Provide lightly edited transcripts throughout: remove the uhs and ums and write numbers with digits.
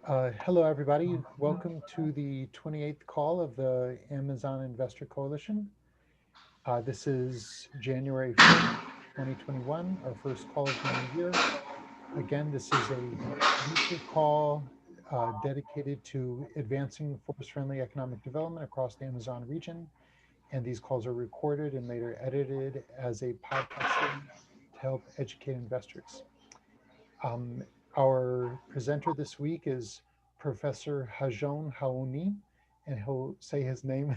Hello, everybody. Welcome to the 28th call of the Amazon Investor Coalition. This is January 1st, 2021, our first call of the new year. Again, this is a weekly call dedicated to advancing forest-friendly economic development across the Amazon region. And these calls are recorded and later edited as a podcast series to help educate investors. Um, our presenter this week is Professor Hajon Haouni, and he'll say his name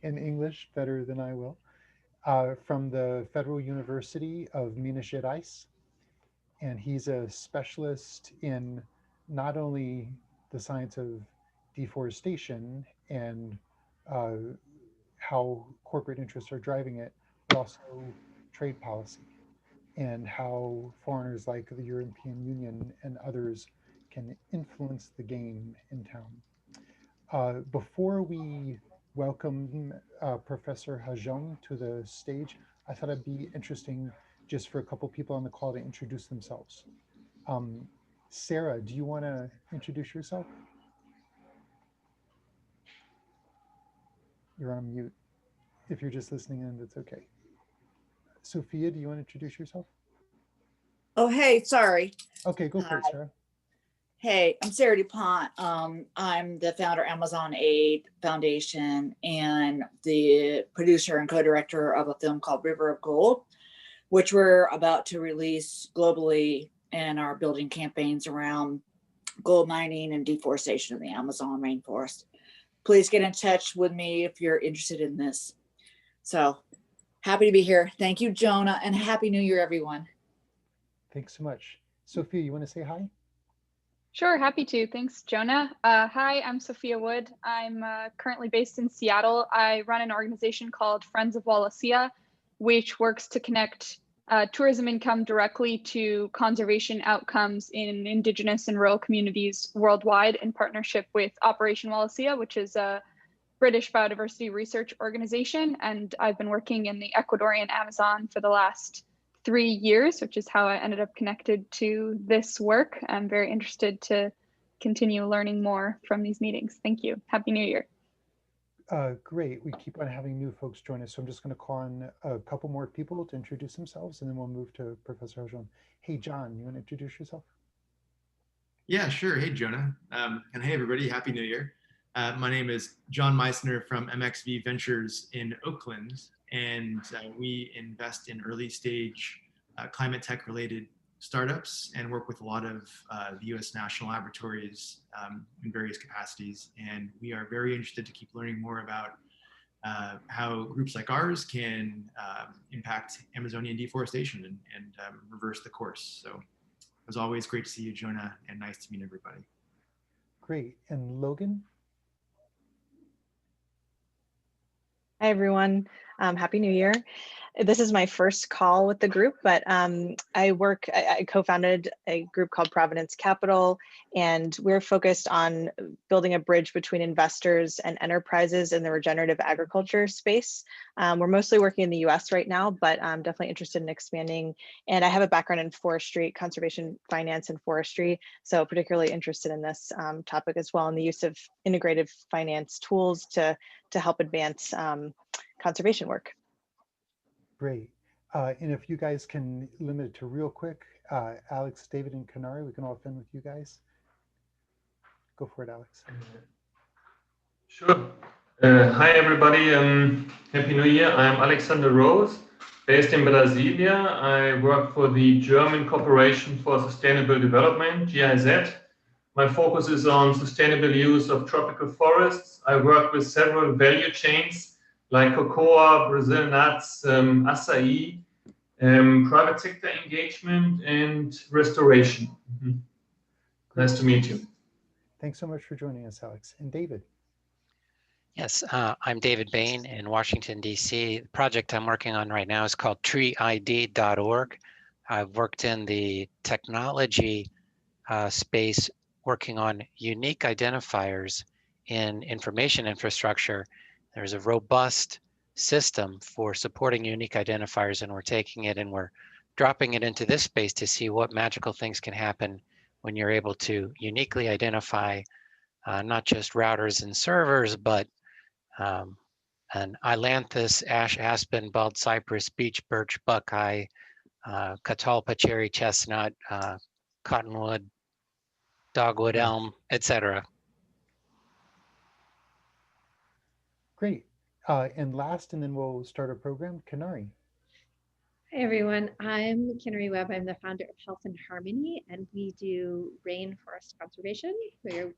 in English better than I will, from the Federal University of Minas Gerais. And he's a specialist in not only the science of deforestation and uh, how corporate interests are driving it, but also trade policy and how foreigners like the European Union and others can influence the game in town. Before we welcome Professor Hajon to the stage, I thought it'd be interesting just for a couple people on the call to introduce themselves. Um, Sarah, do you want to introduce yourself? You're on mute. If you're just listening in, that's okay. Sophia, do you want to introduce yourself? Oh, hey, sorry. Okay, go for it, Sarah. Hey, I'm Sarah DuPont. I'm the founder of Amazon Aid Foundation and the producer and co-director of a film called River of Gold, which we're about to release globally and are building campaigns around gold mining and deforestation in the Amazon rainforest. Please get in touch with me if you're interested in this. So happy to be here. Thank you, Jonah, and Happy New Year, everyone. Thanks so much. Sophia, you want to say hi? Sure, happy to. Thanks, Jonah. Hi, I'm Sophia Wood. I'm currently based in Seattle. I run an organization called Friends of Wallacea, which works to connect tourism income directly to conservation outcomes in Indigenous and rural communities worldwide in partnership with Operation Wallacea, which is a British biodiversity research organization. And I've been working in the Ecuadorian Amazon for the last 3 years, which is how I ended up connected to this work. I'm very interested to continue learning more from these meetings. Thank you. Happy New Year. Great. We keep on having new folks join us. So I'm just going to call on a couple more people to introduce themselves, and then we'll move to Professor Hajon. Hey, John, you want to introduce yourself? Yeah, sure. Hey, Jonah. And hey, everybody. Happy New Year. My name is John Meissner from MXV Ventures in Oakland, and we invest in early stage climate tech related startups and work with a lot of the US national laboratories in various capacities. And we are very interested to keep learning more about how groups like ours can impact Amazonian deforestation and reverse the course. So it was always great to see you, Jonah, and nice to meet everybody. Great. And Logan? Hi, everyone. Happy New Year. This is my first call with the group, but I co-founded a group called Providence Capital, and we're focused on building a bridge between investors and enterprises in the regenerative agriculture space. We're mostly working in the US right now, but I'm definitely interested in expanding. And I have a background in forestry, conservation finance and forestry, so particularly interested in this topic as well, and the use of integrative finance tools to help advance conservation work. Great. And if you guys can limit it to real quick, Alex, David, and Kanari, we can all fit in with you guys. Go for it, Alex. Sure. Hi, everybody. Happy New Year. I'm Alexander Rose, based in Brasilia. I work for the German Corporation for Sustainable Development, GIZ. My focus is on sustainable use of tropical forests. I work with several value chains like cocoa, Brazil nuts, acai, private sector engagement, and restoration. Mm-hmm. Nice to meet you. Thanks so much for joining us, Alex. And David. Yes, I'm David Bain in Washington, D.C. The project I'm working on right now is called treeid.org. I've worked in the technology space working on unique identifiers in information infrastructure. There's a robust system for supporting unique identifiers, and we're taking it and we're dropping it into this space to see what magical things can happen when you're able to uniquely identify not just routers and servers, but an ailanthus, ash, aspen, bald cypress, beech, birch, buckeye, catalpa, cherry, chestnut, cottonwood, dogwood, Right. elm, etc. Great. And last, and then we'll start our program, Kanari. Hi, everyone. I'm Kinnary Webb. I'm the founder of Health and Harmony, and we do rainforest conservation. We're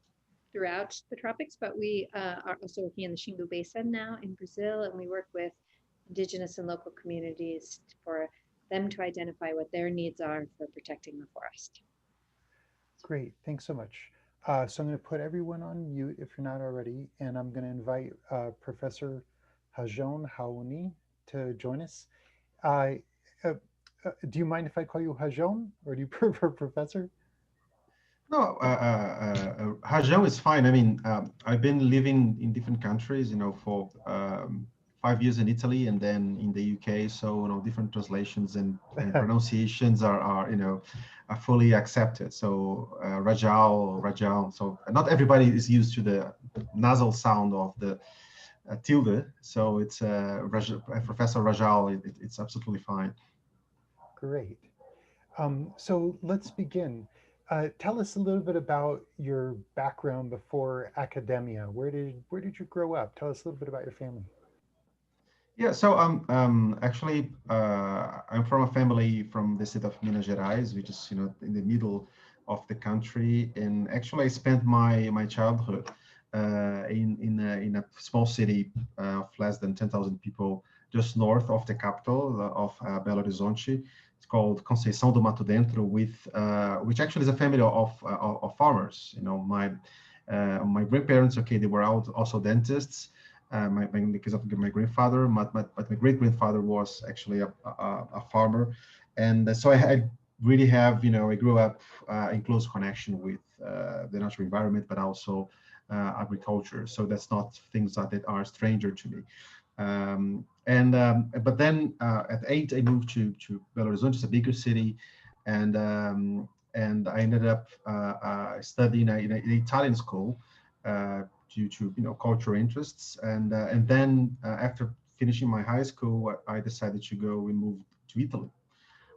throughout the tropics, but we are also working in the Xingu Basin now in Brazil, and we work with indigenous and local communities for them to identify what their needs are for protecting the forest. Great. Thanks so much. So I'm going to put everyone on mute if you're not already, and I'm going to invite Professor Hajon Haouni to join us. Uh, do you mind if I call you Hajon, or do you prefer Professor? No, Rajan is fine. I mean, I've been living in different countries, for 5 years in Italy and then in the UK. So, different translations and pronunciations are fully accepted. So, Rajal. So, not everybody is used to the nasal sound of the tilde. So, it's Professor Rajal. It's absolutely fine. Great. So let's begin. Tell us a little bit about your background before academia. Where did you grow up? Tell us a little bit about your family. Yeah, so actually I'm from a family from the state of Minas Gerais, which is in the middle of the country, and actually I spent my childhood in a small city of less than 10,000 people, just north of the capital of Belo Horizonte. It's called Conceição do Mato Dentro, which actually is a family of farmers. My grandparents, okay, they were also dentists. In the case of my grandfather, but my great grandfather was actually a farmer, and so I really have I grew up in close connection with the natural environment, but also agriculture. So that's not things that are stranger to me. But then at 8, I moved to Belo Horizonte, it's a bigger city, and I ended up studying in an Italian school. Due to cultural interests, and then after finishing my high school, I decided to go and move to Italy,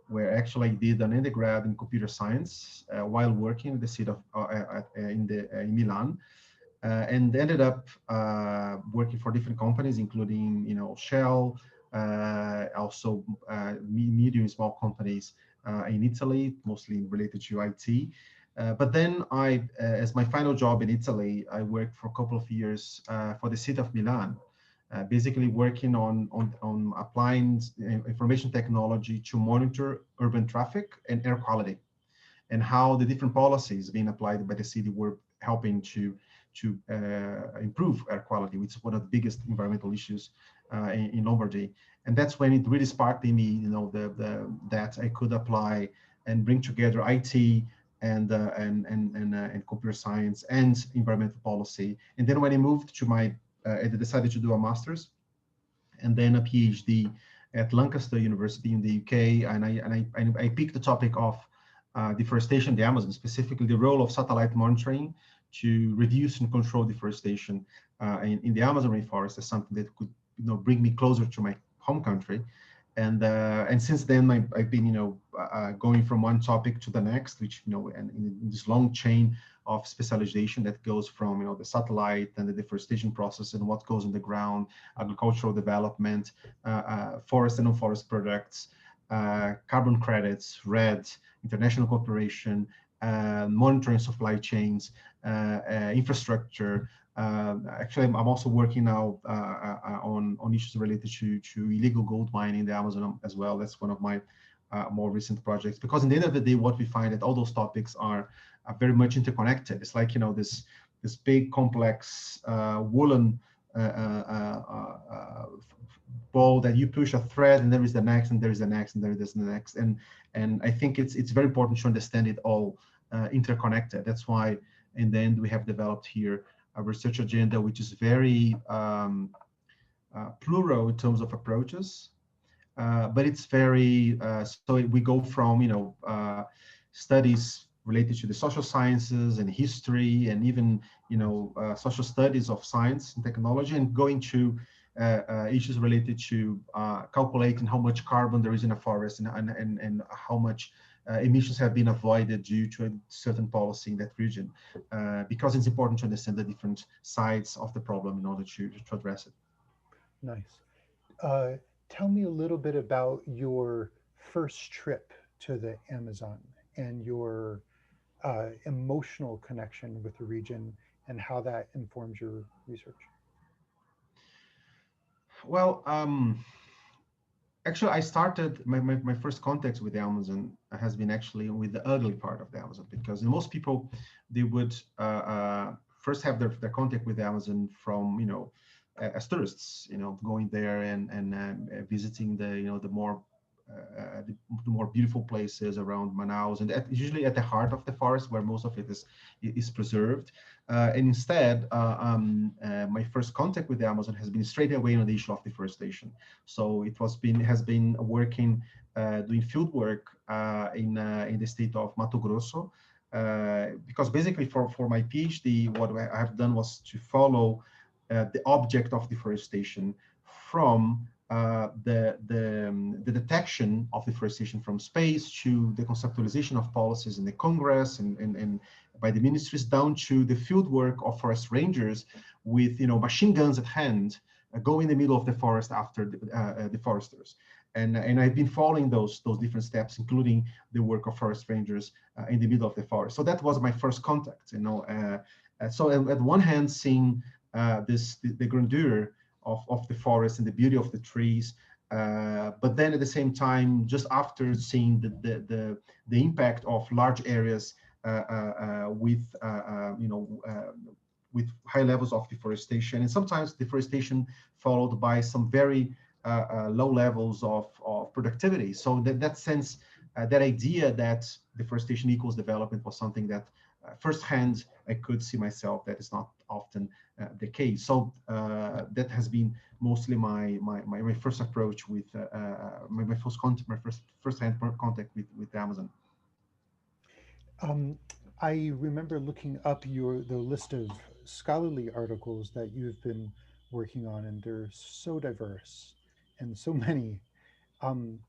where actually I did an undergrad in computer science while working in the city of in Milan, and ended up working for different companies, including Shell, also medium small companies in Italy, mostly related to IT. But then as my final job in Italy, I worked for a couple of years for the city of Milan, basically working on applying information technology to monitor urban traffic and air quality, and how the different policies being applied by the city were helping to improve air quality, which is one of the biggest environmental issues in Lombardy. And that's when it really sparked in me, that I could apply and bring together IT and computer science and environmental policy. And then when I moved to I decided to do a master's and then a PhD at Lancaster University in the UK, and I picked the topic of deforestation in the Amazon, specifically the role of satellite monitoring to reduce and control deforestation in the Amazon rainforest as something that could bring me closer to my home country. And since then I've been going from one topic to the next, which and in this long chain of specialization that goes from the satellite and the deforestation process and what goes on the ground, agricultural development, forest and non-forest products, carbon credits, RED, international cooperation, monitoring supply chains, infrastructure. Actually, I'm also working now on issues related to illegal gold mining in the Amazon as well. That's one of my more recent projects, because in the end of the day, what we find that all those topics are very much interconnected. It's like this big complex woolen ball that you push a thread, and there is the next, and there is the next, and there is the next, and I think it's very important to understand it all interconnected. That's why in the end we have developed here a research agenda which is very plural in terms of approaches, but it's very so we go from studies related to the social sciences and history, and even social studies of science and technology, and going to issues related to calculating how much carbon there is in a forest, and how much emissions have been avoided due to a certain policy in that region, because it's important to understand the different sides of the problem in order to address it. Nice. Tell me a little bit about your first trip to the Amazon and your emotional connection with the region and how that informs your research. Well, actually, I started my first contact with the Amazon has been actually with the ugly part of the Amazon, because most people, they would first have their contact with the Amazon from as tourists, going there and visiting the more the more beautiful places around Manaus, and usually at the heart of the forest where most of it is preserved. And instead, my first contact with the Amazon has been straight away on the issue of deforestation. So it has been working, doing field work in the state of Mato Grosso, because basically for my PhD, what I have done was to follow the object of deforestation from the detection of deforestation from space to the conceptualization of policies in the Congress and by the ministries, down to the field work of forest rangers with machine guns at hand, go in the middle of the forest after the foresters. And I've been following those different steps, including the work of forest rangers in the middle of the forest. So that was my first contact. So at one hand, seeing the grandeur of the forest and the beauty of the trees, but then at the same time, just after seeing the impact of large areas with with high levels of deforestation, and sometimes deforestation followed by some very low levels of productivity. So that sense, that idea that deforestation equals development was something that firsthand I could see myself that is not often the case. So that has been mostly my first approach with my first-hand contact with Amazon. I remember looking up the list of scholarly articles that you've been working on, and they're so diverse and so many. Um,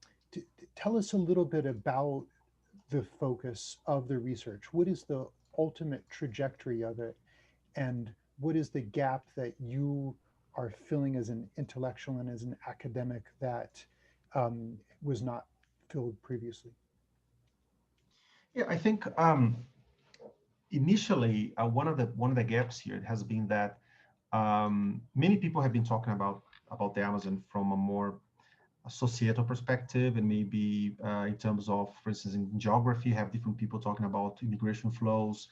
Tell us a little bit about the focus of the research. What is the ultimate trajectory of it, and what is the gap that you are filling as an intellectual and as an academic that was not filled previously? Yeah, I think initially one of the gaps here has been that many people have been talking about the Amazon from a more societal perspective, and maybe in terms of, for instance, in geography, have different people talking about immigration flows.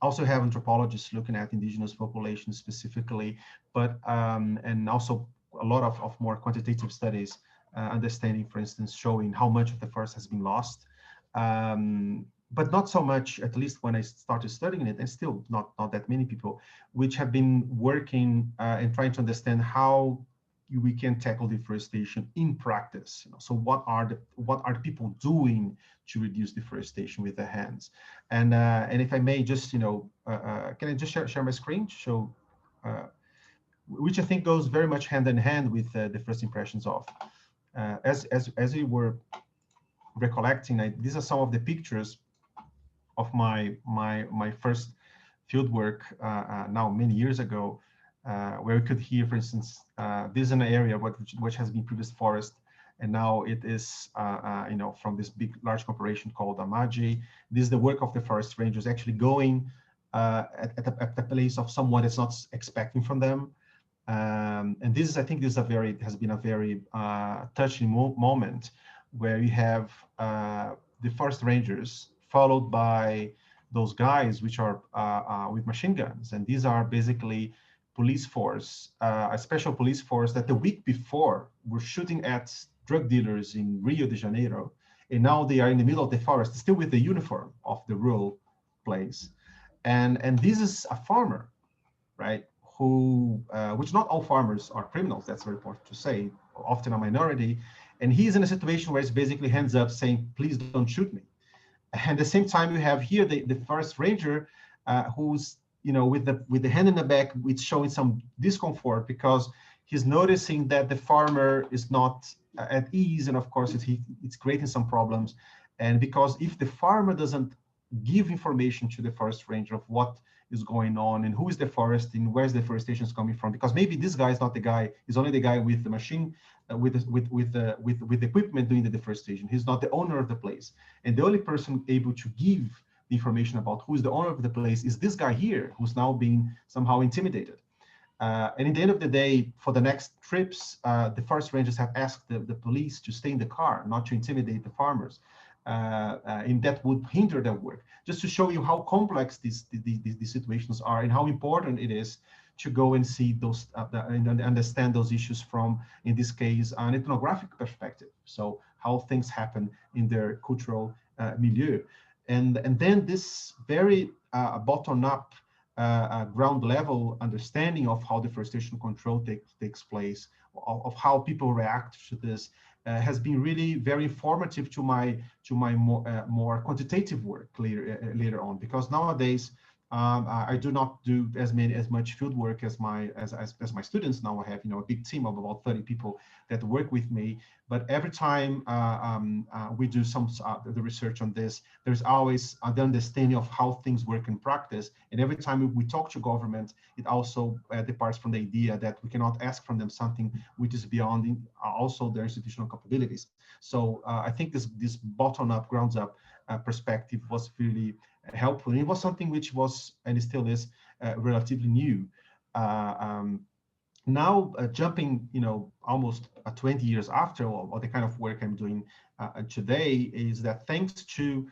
Also have anthropologists looking at indigenous populations specifically, but and also a lot of more quantitative studies, understanding, for instance, showing how much of the forest has been lost. But not so much, at least when I started studying it, and still not that many people, which have been working and trying to understand how we can tackle deforestation in practice. So what are the people doing to reduce deforestation with their hands? And if I may just can I just share my screen to show, which I think goes very much hand in hand with the first impressions of as we were recollecting. These are some of the pictures of my first field work now many years ago, where we could hear, for instance, this is an area which has been previous forest, and now it is from this large corporation called Amagi. This is the work of the forest rangers actually going at the place of someone that's not expecting from them. And this is, I think, has been a very touching moment, where you have the forest rangers followed by those guys which are with machine guns, and these are basically police force, a special police force that the week before were shooting at drug dealers in Rio de Janeiro, and now they are in the middle of the forest, still with the uniform of the rural place, and this is a farmer, right? Who, which not all farmers are criminals. That's very important to say. Often a minority, and he's in a situation where he's basically hands up, saying, "Please don't shoot me." And at the same time, you have here the forest ranger who's, with the hand in the back, it's showing some discomfort because he's noticing that the farmer is not at ease, and of course it's creating some problems. And because if the farmer doesn't give information to the forest ranger of what is going on and who is the forest and where's the deforestation is coming from, because maybe this guy is not the guy, he's only the guy with the machine, with the equipment doing the deforestation. He's not the owner of the place, and the only person able to give the information about who's the owner of the place is this guy here, who's now being somehow intimidated. And at the end of the day, for the next trips, the forest rangers have asked the police to stay in the car, not to intimidate the farmers. And that would hinder their work. Just to show you how complex these situations are and how important it is to go and see those and understand those issues from, in this case, an ethnographic perspective. So how things happen in their cultural milieu. And then this very bottom-up ground level understanding of how deforestation control takes place, of how people react to this, has been really very informative to my more quantitative work later on, because nowadays I do not do as much field work as my students. Now I have a big team of about 30 people that work with me. But every time we do the research on this, there's always the understanding of how things work in practice. And every time we talk to government, it also departs from the idea that we cannot ask from them something which is beyond also their institutional capabilities. So I think this bottom-up, grounds-up perspective was really helpful. And it was something which was, and it still is, relatively new. Now, jumping, almost 20 years after, or the kind of work I'm doing today, is that thanks to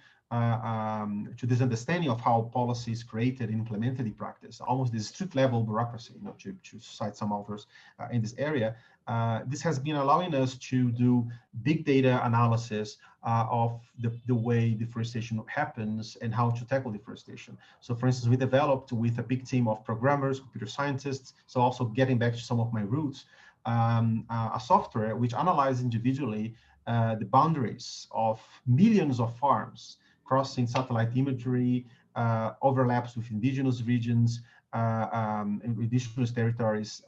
this understanding of how policy is created and implemented in practice, almost this street level bureaucracy, to cite some authors in this area, this has been allowing us to do big data analysis of the way deforestation happens and how to tackle deforestation. So for instance, we developed with a big team of programmers, computer scientists, so also getting back to some of my roots, a software which analyzes individually the boundaries of millions of farms, crossing satellite imagery, overlaps with indigenous regions, indigenous territories,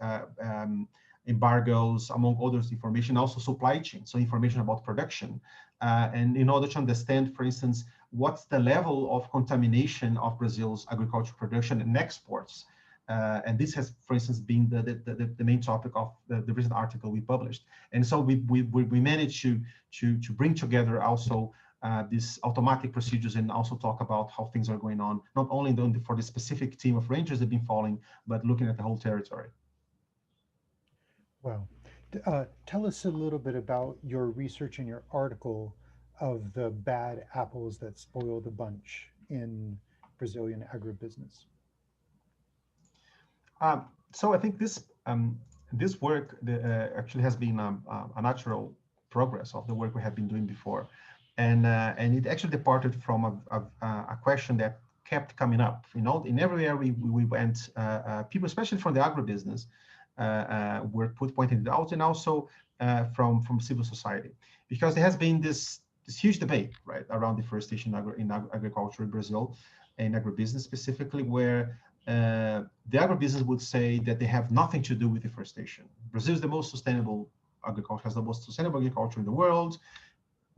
embargoes, among others, information, also supply chain, so information about production. And in order to understand, for instance, what's the level of contamination of Brazil's agricultural production and exports. And this has, for instance, been the main topic of the recent article we published. And so we managed to bring together also these automatic procedures and also talk about how things are going on, not only for the specific team of rangers that have been following, but looking at the whole territory. Wow. Tell us a little bit about your research and your article of the bad apples that spoil the bunch in Brazilian agribusiness. So I think this work actually has been a natural progress of the work we have been doing before, and it actually departed from a question that kept coming up. In everywhere we went, people, especially from the agribusiness, were pointing it out, and also from civil society, because there has been this huge debate, right, around deforestation in agriculture in Brazil, and agribusiness specifically, where the agribusiness would say that they have nothing to do with deforestation. Brazil is the most sustainable agriculture, has the most sustainable agriculture in the world.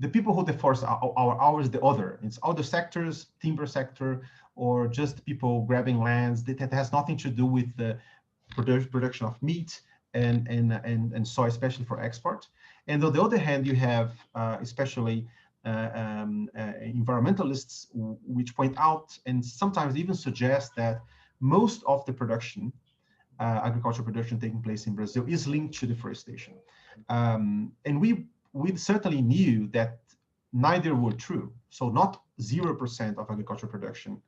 The people who deforest are ours, the other. It's other sectors, timber sector, or just people grabbing lands. That has nothing to do with the production of meat and soy, especially for export. And on the other hand, you have especially environmentalists which point out and sometimes even suggest that most of the production, agricultural production taking place in Brazil, is linked to deforestation. And we certainly knew that neither were true. So not 0% of agricultural production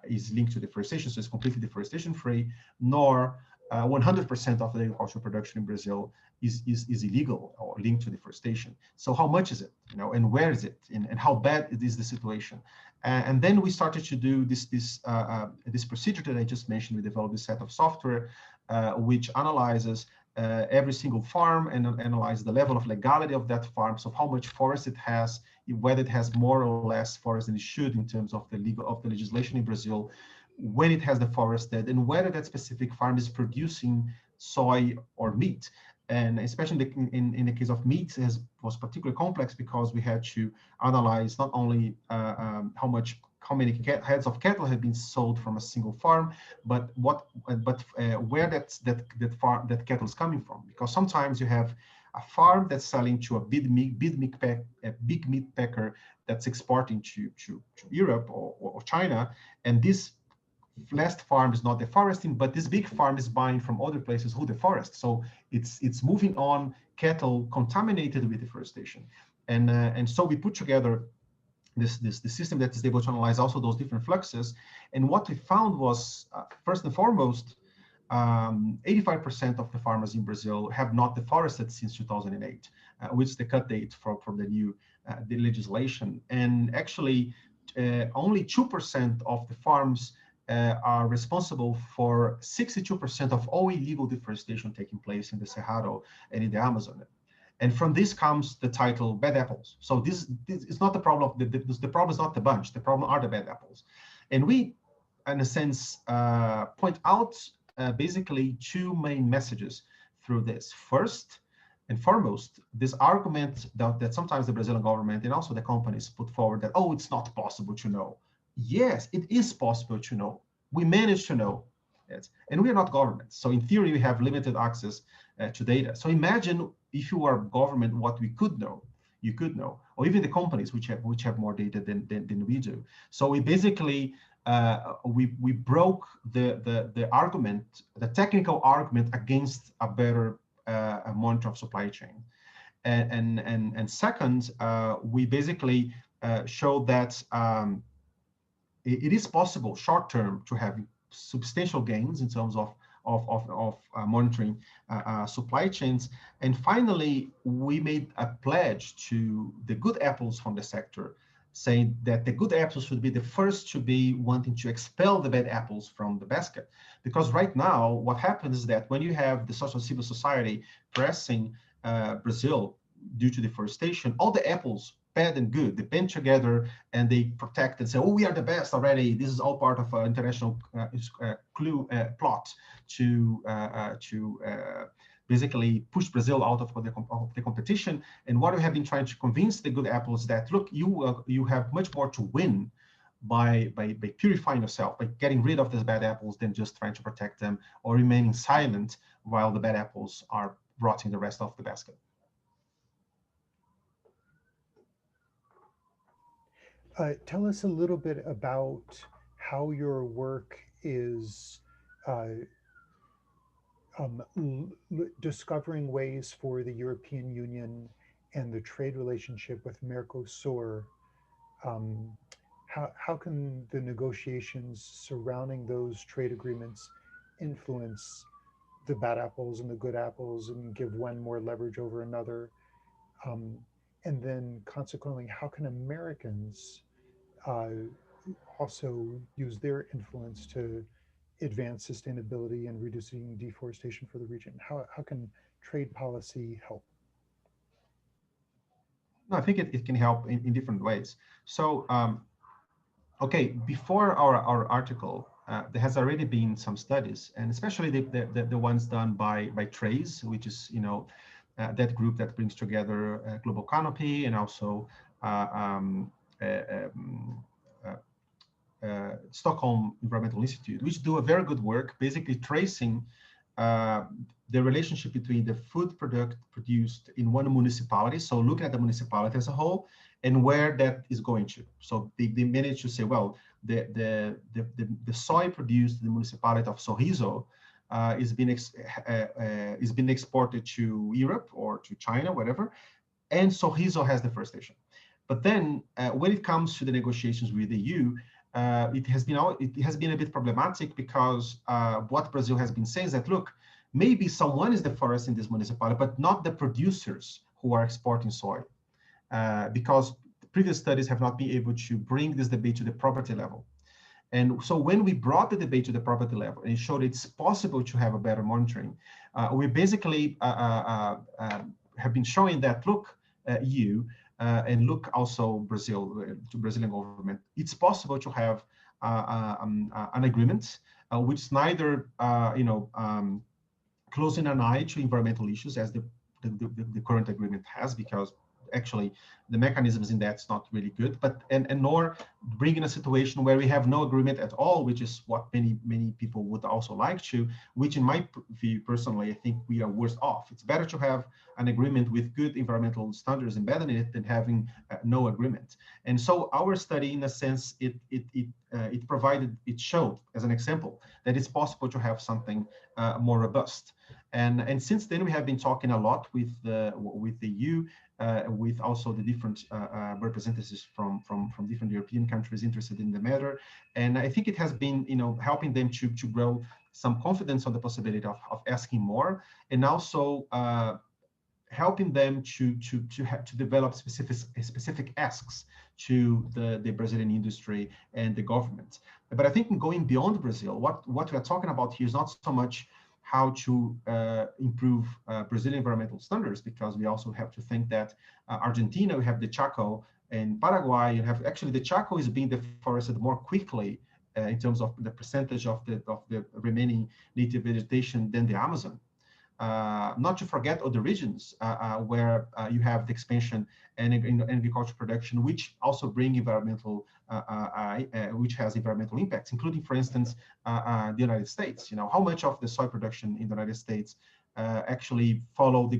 is linked to deforestation, so it's completely deforestation free, nor 100% of the agricultural production in Brazil is illegal or linked to deforestation. So how much is it, and where is it, and how bad is the situation? And then we started to do this procedure that I just mentioned. We developed this set of software which analyzes every single farm and analyze the level of legality of that farm, so how much forest it has, whether it has more or less forest than it should in terms of the legislation in Brazil, when it has deforested, and whether that specific farm is producing soy or meat. And especially in the case of meat, it was particularly complex because we had to analyze not only how many heads of cattle have been sold from a single farm, but where that cattle is coming from. Because sometimes you have a farm that's selling to a big meat packer that's exporting to Europe or China, and this last farm is not deforesting, but this big farm is buying from other places who deforest. So it's moving on cattle contaminated with deforestation, and so we put together this system that is able to analyze also those different fluxes. And what we found was, first and foremost, 85% of the farmers in Brazil have not deforested since 2008, which is the cut date for the new the legislation. And actually, only 2% of the farms are responsible for 62% of all illegal deforestation taking place in the Cerrado and in the Amazon. And from this comes the title "Bad Apples." So this is not the problem. The problem is not the bunch. The problem are the bad apples. And we, in a sense, point out basically two main messages through this. First and foremost, this argument that sometimes the Brazilian government and also the companies put forward that, oh, it's not possible to know. Yes, it is possible to know. We manage to know it, and we are not government. So in theory, we have limited access to data. So imagine if you are government, what we could know. You could know, or even the companies which have more data than we do. So we basically we broke the argument, the technical argument against a better monitor of supply chain, and second, we basically showed that it is possible short term to have substantial gains in terms of monitoring supply chains. And finally, we made a pledge to the good apples from the sector, saying that the good apples should be the first to be wanting to expel the bad apples from the basket. Because right now, what happens is that when you have the social civil society pressing Brazil due to deforestation, all the apples, bad and good, they band together and they protect and say, oh, we are the best already. This is all part of an international plot to basically push Brazil out of the competition. And what we have been trying to convince the good apples that, look, you have much more to win by purifying yourself, by getting rid of these bad apples than just trying to protect them or remaining silent while the bad apples are rotting the rest of the basket. Tell us a little bit about how your work is discovering ways for the European Union and the trade relationship with Mercosur. How can the negotiations surrounding those trade agreements influence the bad apples and the good apples and give one more leverage over another? And then consequently, how can Americans also use their influence to advance sustainability and reducing deforestation for the region? How can trade policy help? No, I think it can help in different ways. So, okay, before our article, there has already been some studies, and especially the ones done by Trace, which is, that group that brings together Global Canopy and also Stockholm Environmental Institute, which do a very good work, basically tracing the relationship between the food product produced in one municipality. So looking at the municipality as a whole and where that is going to. So they managed to say, well, the soy produced in the municipality of Sorriso is being exported to Europe or to China, whatever, and Sorriso has deforestation. But then when it comes to the negotiations with the EU, it has been a bit problematic because what Brazil has been saying is that, look, maybe someone is deforesting this municipality, but not the producers who are exporting soy, because previous studies have not been able to bring this debate to the property level. And so when we brought the debate to the property level and showed it's possible to have a better monitoring, we basically have been showing that, look, and look also Brazil, to Brazilian government. It's possible to have an agreement which is neither, closing an eye to environmental issues as the current agreement has, because actually the mechanisms in that's not really good, but and nor bringing a situation where we have no agreement at all, which is what many people would also like to, which in my view personally, I think we are worse off. It's better to have an agreement with good environmental standards embedded in it than having no agreement. And so our study, in a sense, it showed as an example that it's possible to have something more robust. And since then we have been talking a lot with the EU, with also the different representatives from different European countries interested in the matter. And I think it has been, helping them to grow some confidence on the possibility of asking more, and also helping them to develop specific asks to the Brazilian industry and the government. But I think going beyond Brazil, what we are talking about here is not so much how to improve Brazilian environmental standards, because we also have to think that Argentina, we have the Chaco, and Paraguay, you have actually the Chaco is being deforested more quickly in terms of the percentage of the remaining native vegetation than the Amazon. Not to forget other regions where you have the expansion and agricultural production, which also bring environmental, which has environmental impacts, including, for instance, the United States. How much of the soy production in the United States actually follow the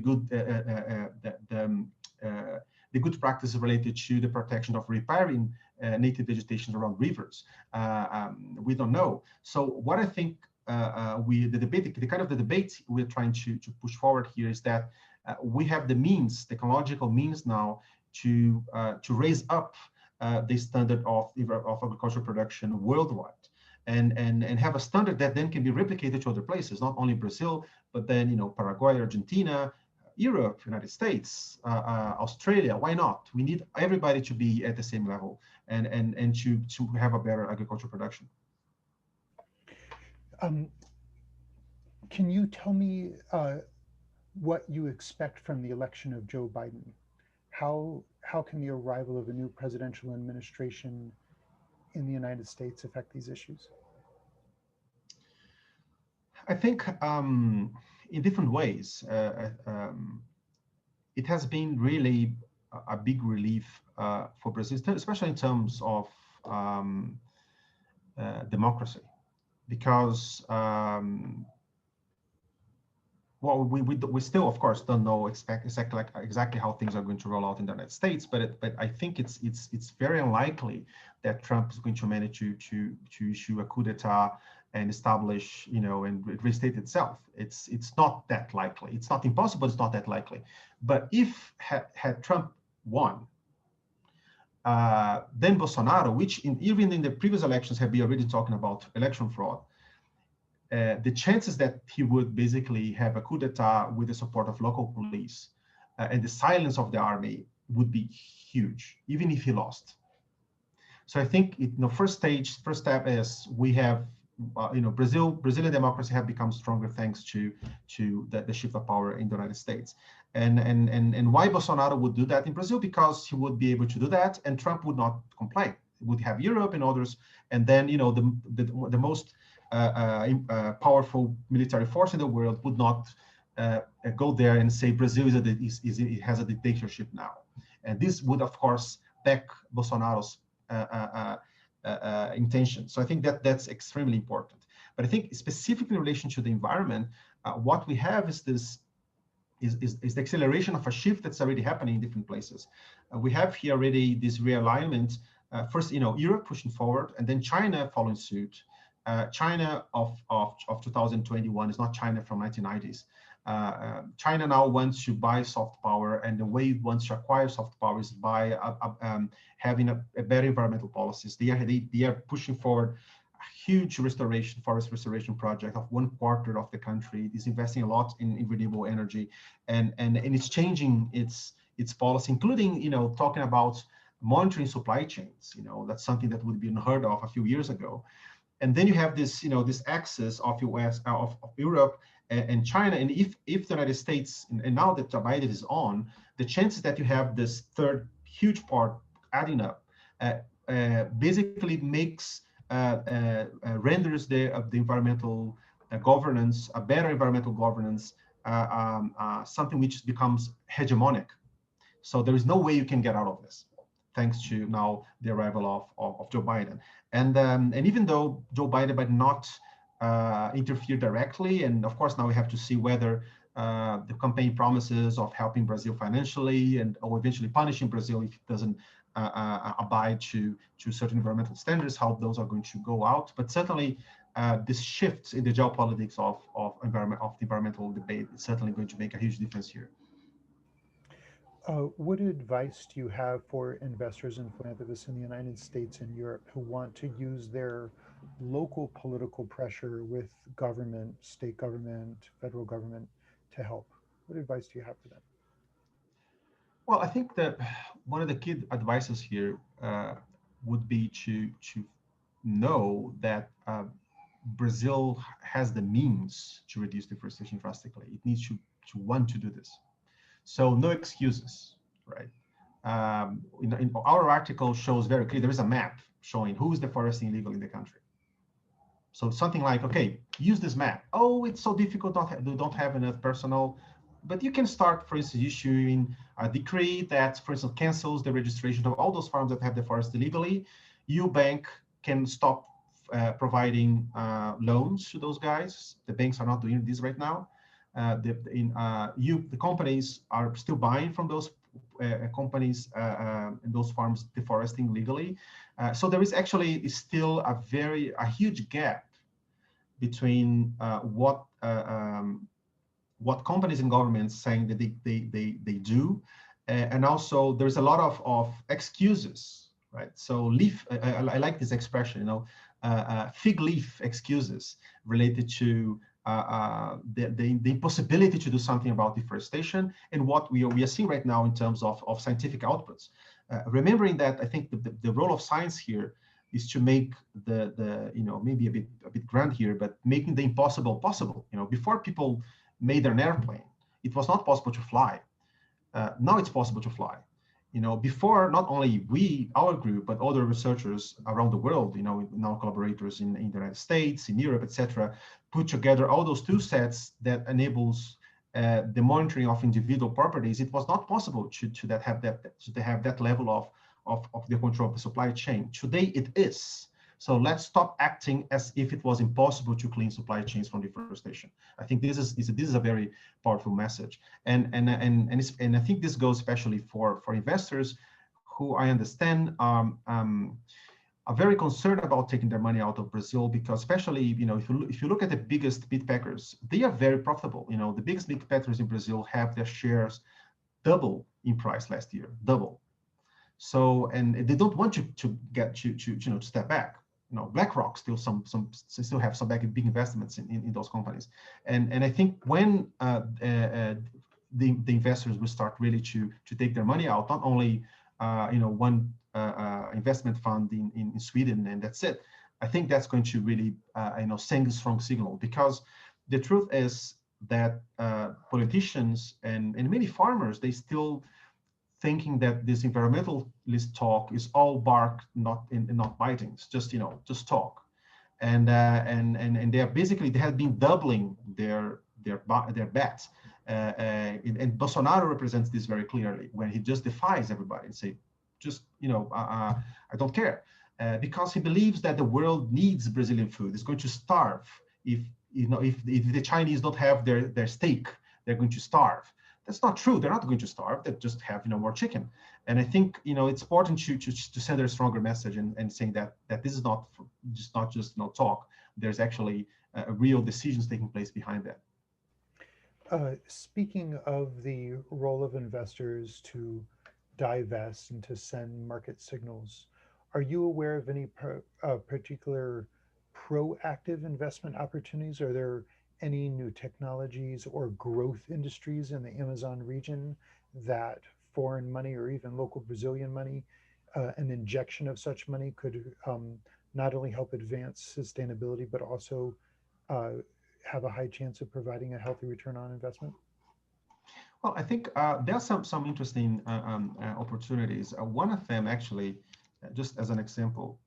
good practices related to the protection of riparian native vegetation around rivers. We don't know. So what I think the kind of debate we're trying to push forward here is that we have the means, technological means now to raise up the standard of agricultural production worldwide, and have a standard that then can be replicated to other places, not only Brazil, but then Paraguay, Argentina, Europe, United States, Australia. Why not? We need everybody to be at the same level and to have a better agricultural production. Can you tell me what you expect from the election of Joe Biden? How can the arrival of a new presidential administration in the United States affect these issues? I think in different ways. It has been really a big relief for Brazil, especially in terms of democracy, because well, we still, of course, don't know exactly how things are going to roll out in the United States, but I think it's very unlikely that Trump is going to manage to issue a coup d'état and establish, and restate itself. It's not that likely. It's not impossible. It's not that likely. But if had Trump won, then Bolsonaro, which even in the previous elections have been already talking about election fraud, the chances that he would basically have a coup d'etat with the support of local police and the silence of the army would be huge, even if he lost. So I think first step is we have, Brazilian democracy have become stronger thanks to the shift of power in the United States. And why Bolsonaro would do that in Brazil? Because he would be able to do that, and Trump would not complain. He would have Europe and others, and then the most powerful military force in the world would not go there and say Brazil has a dictatorship now. And this would, of course, back Bolsonaro's intention. So I think that's extremely important. But I think specifically in relation to the environment, what we have is the acceleration of a shift that's already happening in different places. We have here already this realignment. First, Europe pushing forward, and then China following suit. China of 2021 is not China from 1990s. China now wants to buy soft power, and the way it wants to acquire soft power is by having a better environmental policies. They are pushing forward a huge forest restoration project of 1/4 of the country. It is investing a lot in renewable energy, and it's changing its policy, including talking about monitoring supply chains. That's something that would be unheard of a few years ago. And then you have this, this axis of Europe and China. And if the United States, and now that Joe Biden is on, the chances that you have this third huge part adding up, basically makes renders the environmental governance, a better environmental governance, something which becomes hegemonic. So there is no way you can get out of this, thanks to now the arrival of Joe Biden. And even though Joe Biden might not interfere directly, and of course now we have to see whether the campaign promises of helping Brazil financially and or eventually punishing Brazil if it doesn't abide to certain environmental standards, how those are going to go out. But certainly this shift in the geopolitics of the environmental debate is certainly going to make a huge difference here. What advice do you have for investors and philanthropists in the United States and Europe who want to use their local political pressure with government, state government, federal government to help? What advice do you have for them? Well, I think that one of the key advices here would be to know that Brazil has the means to reduce deforestation drastically. It needs to want to do this. So no excuses, right? In our article shows very clear, there is a map showing who is deforesting illegally in the country. So something like, okay, use this map. Oh, it's so difficult, don't have enough personnel. But you can start, for instance, issuing a decree that, for instance, cancels the registration of all those farms that have deforested illegally. You bank can stop providing loans to those guys. The banks are not doing this right now. The companies are still buying from those companies and those farms deforesting legally. So there is actually still a huge gap between what companies and governments saying that they do, and also there's a lot of excuses, right? So I like this expression, fig leaf excuses related to the impossibility to do something about deforestation and what we are seeing right now in terms of scientific outputs. Remembering that, I think the role of science here is to make the maybe a bit grand here, but making the impossible possible. Before people made an airplane, it was not possible to fly. Now it's possible to fly. Before, not only our group, but other researchers around the world, now collaborators in the United States, in Europe, etc., put together all those tool sets that enables the monitoring of individual properties. It was not possible to have that level of the control of the supply chain. Today it is. So let's stop acting as if it was impossible to clean supply chains from deforestation. I think this is a very powerful message, and I think this goes especially for investors who I understand are very concerned about taking their money out of Brazil, because especially if you look at the biggest meat packers, they are very profitable. The biggest meat packers in Brazil have their shares double in price last year, double. So, and they don't want you to get to step back. BlackRock still have some big investments in those companies, and I think when the investors will start really to take their money out, not only one investment fund in Sweden and that's it. I think that's going to really send a strong signal, because the truth is that politicians and many farmers, they still thinking that this environmentalist talk is all bark, not biting. It's just talk, and they are basically, they have been doubling their bets, and Bolsonaro represents this very clearly when he just defies everybody and say, I don't care, because he believes that the world needs Brazilian food. It's going to starve if the Chinese don't have their steak, they're going to starve. That's not true. They're not going to starve. They just have more chicken. And I think it's important to send a stronger message and saying that this is not just talk. There's actually real decisions taking place behind that. Speaking of the role of investors to divest and to send market signals, are you aware of any particular proactive investment opportunities? Are there any new technologies or growth industries in the Amazon region that foreign money or even local Brazilian money, an injection of such money could not only help advance sustainability, but also have a high chance of providing a healthy return on investment? Well, I think there are some interesting opportunities. One of them, actually, just as an example,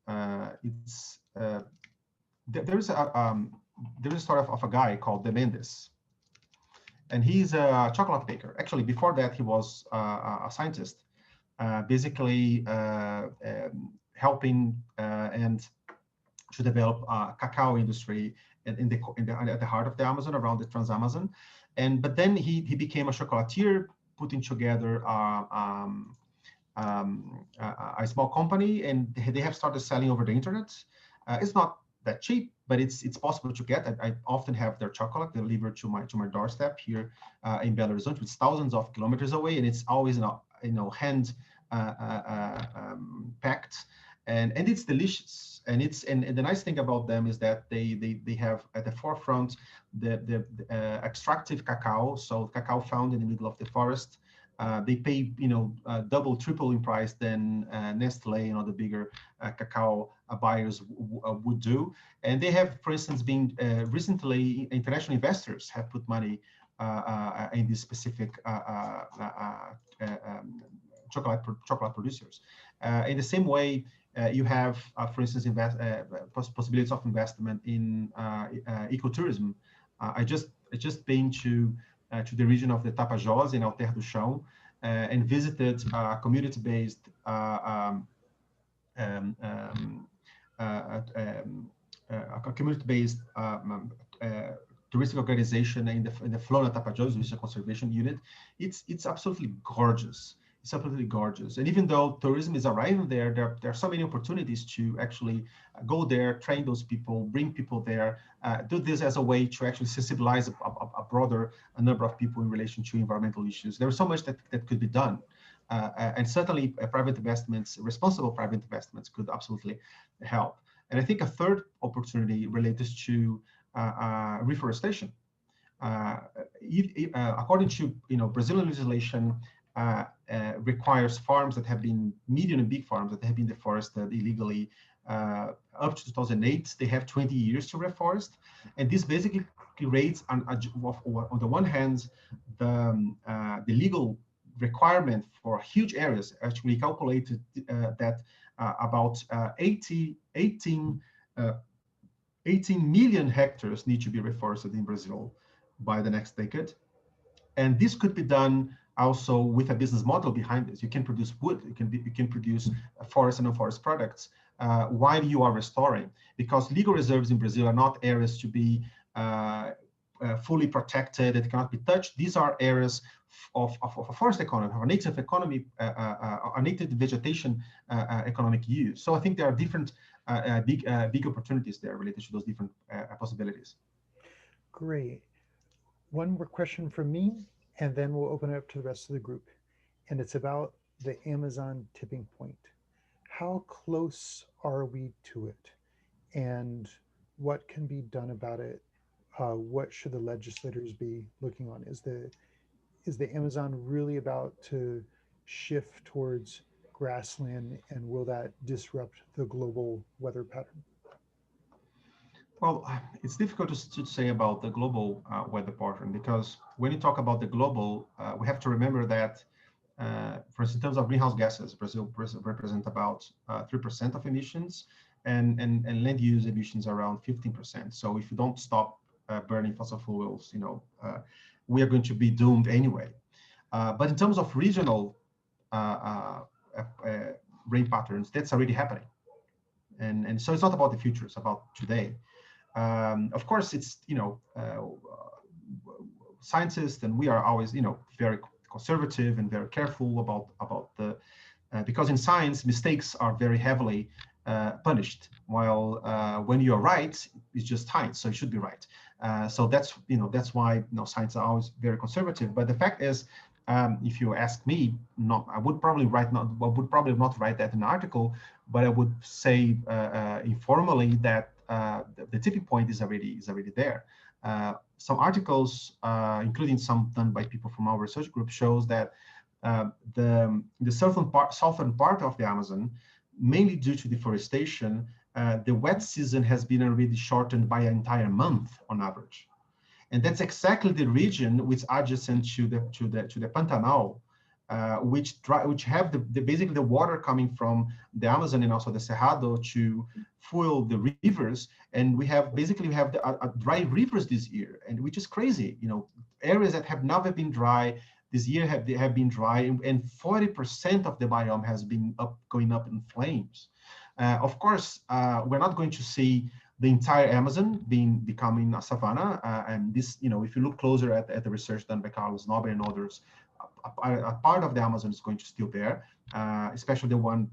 it's there's a story of a guy called De Mendes, and he's a chocolate baker. Actually, before that, he was a scientist, basically helping and to develop cacao industry at the heart of the Amazon, around the Trans-Amazon. But then he became a chocolatier, putting together a small company, and they have started selling over the internet. It's not that cheap, but it's possible to get. I often have their chocolate delivered to my doorstep here in Belo Horizonte, which is thousands of kilometers away, and it's always hand packed, and it's delicious. And the nice thing about them is that they have at the forefront the extractive cacao, so cacao found in the middle of the forest. They pay double, triple in price than Nestle and other bigger cacao buyers would do. And they have, for instance, been recently international investors have put money in these specific chocolate producers. In the same way, you have, for instance, possibilities of investment in ecotourism. I just been to the region of the Tapajós in Alter do Chão and visited a community-based touristic organization in the Flora Tapajós, which is a conservation unit. It's absolutely gorgeous. It's absolutely gorgeous. And even though tourism is arriving there are so many opportunities to actually go there, train those people, bring people there, do this as a way to actually sensibilize a broader number of people in relation to environmental issues. There is so much that could be done. And certainly private investments, responsible private investments could absolutely help. And I think a third opportunity related to reforestation. According to Brazilian legislation, requires farms that have been medium and big farms that have been deforested illegally up to 2008. They have 20 years to reforest, and this basically creates on the one hand the legal requirement for huge areas. Actually calculated that about 18 million hectares need to be reforested in Brazil by the next decade. And this could be done also with a business model behind this. You can produce wood, you can produce forest and non-forest products while you are restoring, because legal reserves in Brazil are not areas to be fully protected, it cannot be touched. These are areas of a forest economy, of a native economy, a native vegetation economic use. So I think there are different big opportunities there related to those different possibilities. Great. One more question from me, and then we'll open it up to the rest of the group. And it's about the Amazon tipping point. How close are we to it? And what can be done about it? What should the legislators be looking on? Is the Amazon really about to shift towards grassland, and will that disrupt the global weather pattern? Well, it's difficult to say about the global weather pattern, because when you talk about the global, we have to remember that, for instance, in terms of greenhouse gases, Brazil represents about 3% of emissions, and land use emissions around 15%. So if you don't stop burning fossil fuels, we are going to be doomed anyway. But in terms of regional rain patterns, that's already happening. And so it's not about the future, it's about today. Of course, it's, scientists, and we are always, very conservative and very careful about the, because in science, mistakes are very heavily punished, while when you're right, it's just science, so it should be right. So that's why science are always very conservative. But the fact is, if you ask me, I would probably not write that in an article, but I would say informally that the tipping point is already there. Some articles, including some done by people from our research group, shows that the southern part of the Amazon, mainly due to deforestation, the wet season has been already shortened by an entire month on average. And that's exactly the region which adjacent to the Pantanal, which have basically the water coming from the Amazon and also the Cerrado to fuel the rivers. And we have dry rivers this year, and which is crazy. Areas that have never been dry this year have been dry, and 40% of the biome has been going up in flames. Of course, we're not going to see the entire Amazon becoming a savanna. And this, if you look closer at the research done by Carlos Nobre and others, a part of the Amazon is going to still there, especially the one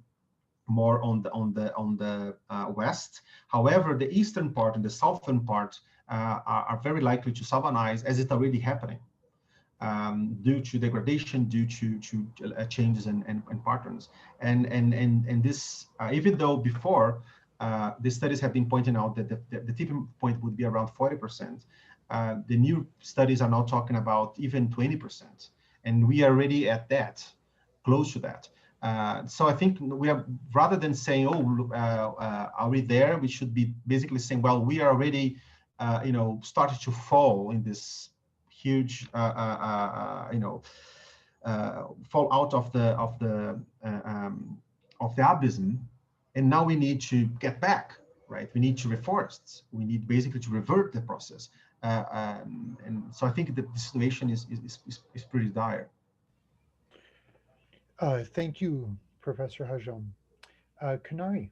more on the west. However, the eastern part and the southern part are very likely to savannize, as it's already happening, due to degradation, due to changes and patterns. And this, even though before the studies have been pointing out that the tipping point would be around 40%, the new studies are now talking about even 20%. And we are already at that, close to that. So I think we are, rather than saying, are we there? We should be basically saying, well, we are already, started to fall in this huge, fall out of the abysm, and now we need to get back, right? We need to reforest. We need basically to revert the process. And so I think that the situation is pretty dire. Thank you, Professor Hajom. Kanari,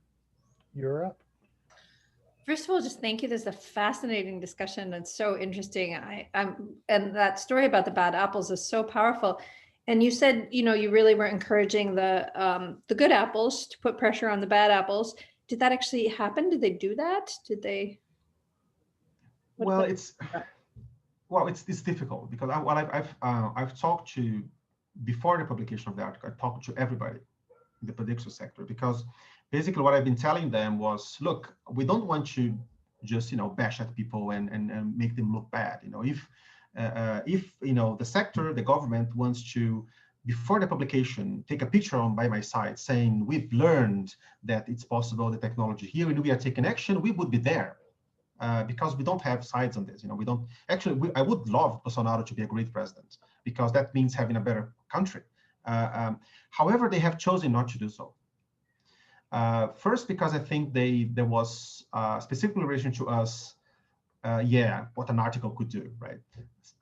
you're up. First of all, just thank you. This is a fascinating discussion and so interesting. And that story about the bad apples is so powerful. And you said, you really were encouraging the good apples to put pressure on the bad apples. Did that actually happen? Did they do that? Did they? Well, it's difficult because I've talked to, before the publication of the article, I talked to everybody in the prediction sector, because basically what I've been telling them was, look, we don't want to just bash at people and make them look bad. If the sector, the government wants to, before the publication, take a picture by my site saying we've learned that it's possible, the technology here, and we are taking action, we would be there. Because we don't have sides on this. We don't actually. I would love Bolsonaro to be a great president, because that means having a better country. However, they have chosen not to do so. First, because I think there was specific relation to us. What an article could do, right? It's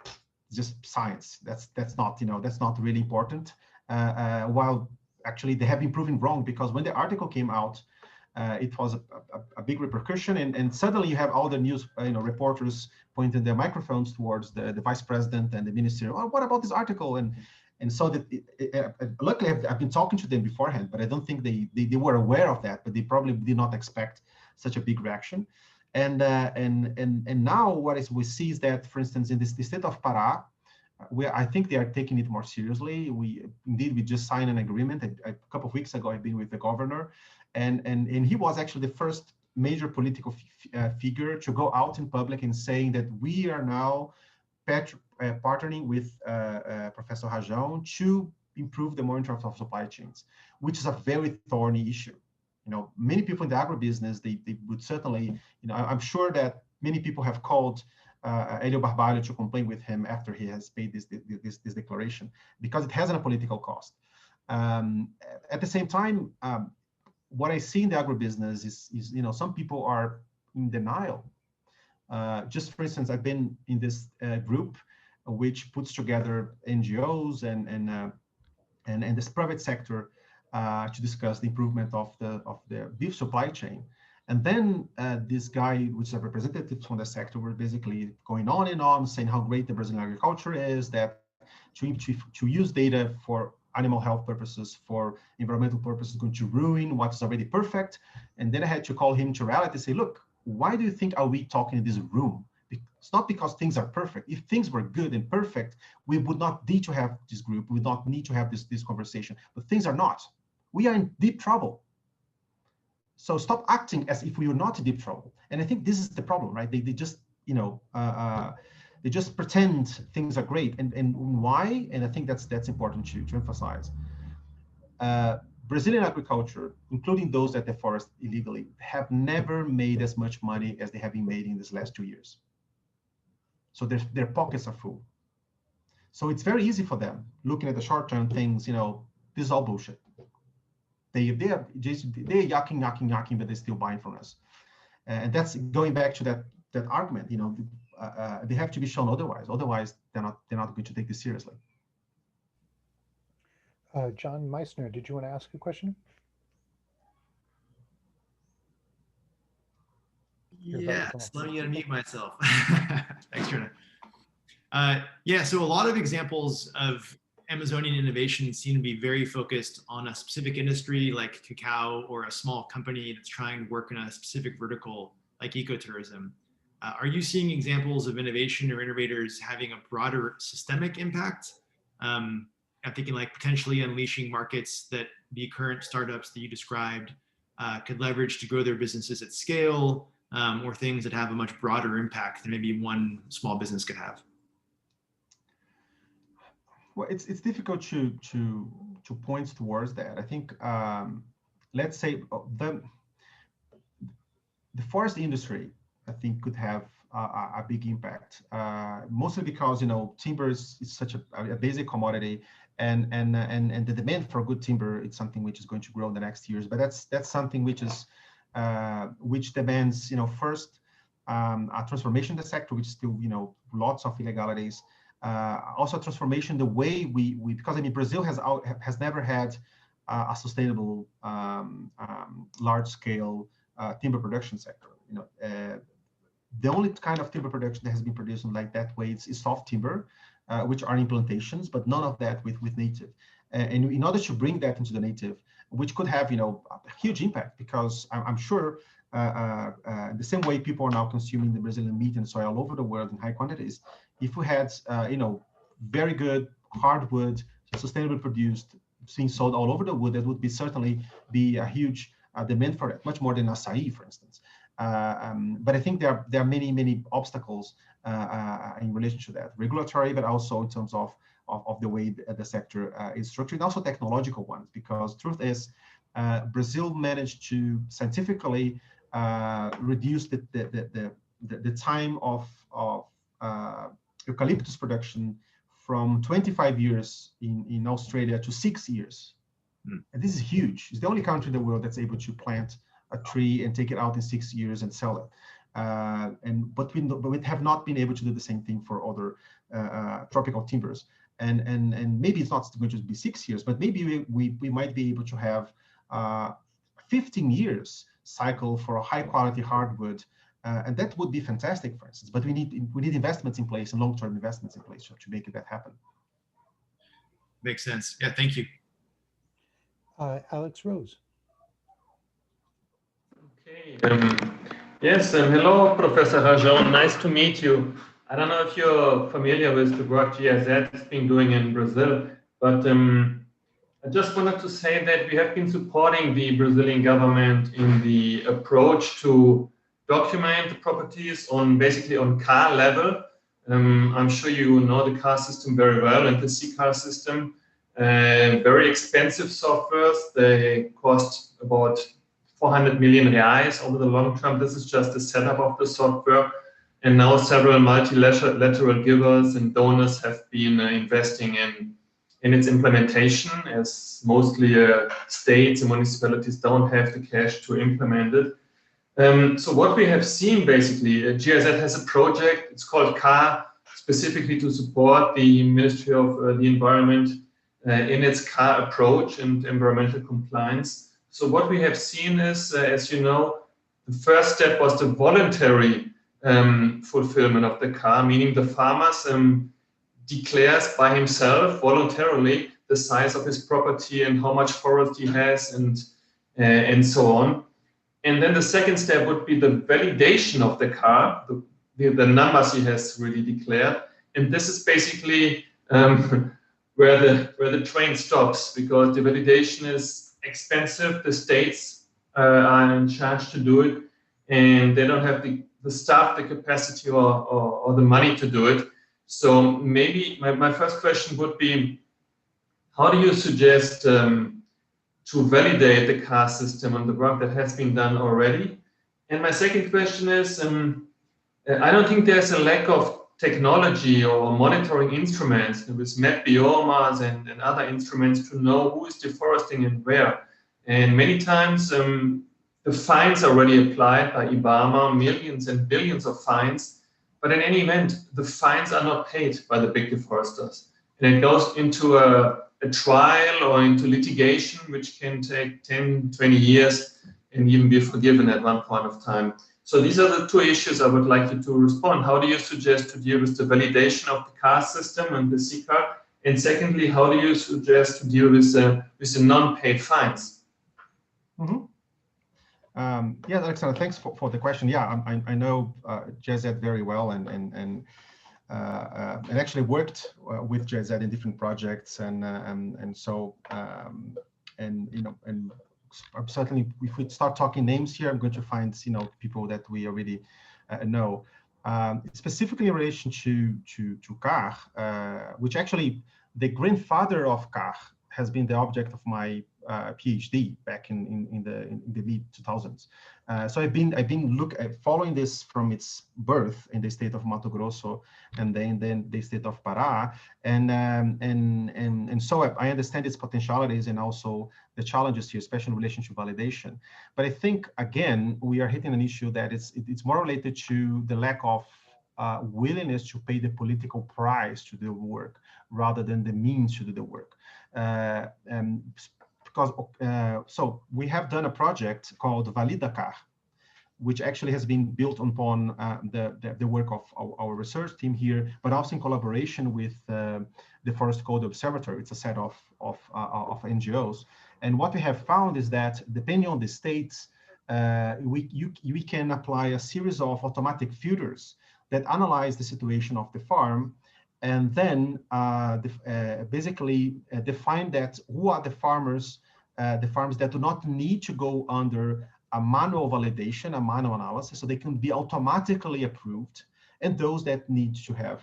just science. That's not really important. While actually they have been proven wrong, because when the article came out, it was a big repercussion, and suddenly you have all the news reporters pointing their microphones towards the vice president and the minister. Oh, what about this article? And so that luckily I've been talking to them beforehand, but I don't think they were aware of that, but they probably did not expect such a big reaction. And now what we see is that, for instance, in the state of Pará, where I think they are taking it more seriously. We just signed an agreement a couple of weeks ago. I've been with the governor, and he was actually the first major political figure to go out in public and saying that we are now partnering with Professor Rajão to improve the monitoring of supply chains, which is a very thorny issue. Many people in the agribusiness, they would certainly, I'm sure that many people have called Hélio Barbalho to complain with him after he has made this declaration, because it has a political cost. At the same time, what I see in the agribusiness is some people are in denial. Just for instance, I've been in this group which puts together NGOs and this private sector to discuss the improvement of the beef supply chain. And then this guy, which is a representative from the sector, were basically going on and on, saying how great the Brazilian agriculture is, that to use data for animal health purposes, for environmental purposes, is going to ruin what's already perfect. And then I had to call him to reality and say, look, why do you think are we talking in this room? It's not because things are perfect. If things were good and perfect, we would not need to have this group. We would not need to have this conversation. But things are not. We are in deep trouble. So stop acting as if we were not in deep trouble. And I think this is the problem, right? They just, they just pretend things are great. And why? And I think that's important to emphasize. Brazilian agriculture, including those that deforest illegally, have never made as much money as they have been made in these last 2 years. So their pockets are full. So it's very easy for them looking at the short-term things. This is all bullshit. They're yucking, but they're still buying from us. And that's going back to that argument. They have to be shown otherwise. Otherwise, they're not going to take this seriously. John Meissner, did you want to ask a question? Yes, let me unmute myself. Thanks, Jonah. Yeah, so a lot of examples of Amazonian innovation seem to be very focused on a specific industry like cacao, or a small company that's trying to work in a specific vertical like ecotourism. Are you seeing examples of innovation or innovators having a broader systemic impact? I'm thinking like potentially unleashing markets that the current startups that you described could leverage to grow their businesses at scale, or things that have a much broader impact than maybe one small business could have. Well, it's difficult to point towards that. I think let's say the forest industry, I think, could have a big impact, mostly because timber is such a basic commodity, and the demand for good timber is something which is going to grow in the next years. But that's something which is which demands first a transformation in the sector, which still lots of illegalities. Also transformation the way we because Brazil has never had a sustainable large scale timber production sector. The only kind of timber production that has been produced in like that way is soft timber, which are implantations, but none of that with native. And in order to bring that into the native, which could have a huge impact, because I'm sure the same way people are now consuming the Brazilian meat and soy all over the world in high quantities, if we had very good hardwood, sustainably produced, being sold all over the world, that would certainly be a huge demand for it, much more than acai, for instance. But I think there are many obstacles in relation to that, regulatory, but also in terms of the way the sector is structured, and also technological ones, because truth is, Brazil managed to scientifically reduce the time of eucalyptus production from 25 years in Australia to 6 years. And this is huge. It's the only country in the world that's able to plant a tree and take it out in 6 years and sell it. But we have not been able to do the same thing for other tropical timbers. And maybe it's not going to be 6 years, but maybe we might be able to have 15 years cycle for a high quality hardwood, and that would be fantastic, for instance. But we need investments in place, and long-term investments in place to make that happen. Makes sense. Yeah, thank you. Alex Rose. Okay. Yes. Hello, Professor Rajon. Nice to meet you. I don't know if you're familiar with the work GIZ has been doing in Brazil, but I just wanted to say that we have been supporting the Brazilian government in the approach to document the properties basically on car level. I'm sure you know the car system very well, and the C-car system. Very expensive softwares. They cost about 400 million reais over the long term. This is just the setup of the software. And now several multilateral givers and donors have been investing in its implementation, as mostly states and municipalities don't have the cash to implement it. So what we have seen basically, GIZ has a project, it's called CAR, specifically to support the Ministry of the Environment in its CAR approach and environmental compliance. So what we have seen is, as you know, the first step was the voluntary fulfillment of the CAR, meaning the farmers declares by himself voluntarily the size of his property and how much forest he has and so on. And then the second step would be the validation of the CAR, the numbers he has really declared. And this is basically where the train stops, because the validation is expensive. The states are in charge to do it, and they don't have the staff, the capacity, or the money to do it. So maybe my first question would be, how do you suggest to validate the CAR system on the work that has been done already? And my second question is, I don't think there's a lack of technology or monitoring instruments with map biomas and other instruments to know who is deforesting and where. And many times the fines are already applied by IBAMA, millions and billions of fines, but in any event, the fines are not paid by the big deforesters. And it goes into a trial or into litigation, which can take 10, 20 years and even be forgiven at one point of time. So these are the two issues I would like you to respond. How do you suggest to deal with the validation of the car system and the C-car? And secondly, how do you suggest to deal with the non-paid fines? Mm-hmm. Yeah, Alexander, thanks for the question. Yeah, I know GIZ very well and actually worked with GIZ in different projects, and so you know, and certainly if we start talking names here, I'm going to find people that we already know. Specifically in relation to CAR, which actually the grandfather of CAR has been the object of my PhD back in the mid 2000s. So I've been following this from its birth in the state of Mato Grosso, and then the state of Pará, and so I understand its potentialities and also the challenges here, especially in relation to validation. But I think again we are hitting an issue that it's more related to the lack of willingness to pay the political price to do the work rather than the means to do the work. So we have done a project called ValidaCar, which actually has been built upon the work of our research team here, but also in collaboration with the Forest Code Observatory. It's a set of NGOs. And what we have found is that depending on the states, we can apply a series of automatic filters that analyze the situation of the farm, and then basically define that who are the farms that do not need to go under a manual validation, a manual analysis, so they can be automatically approved, and those that need to have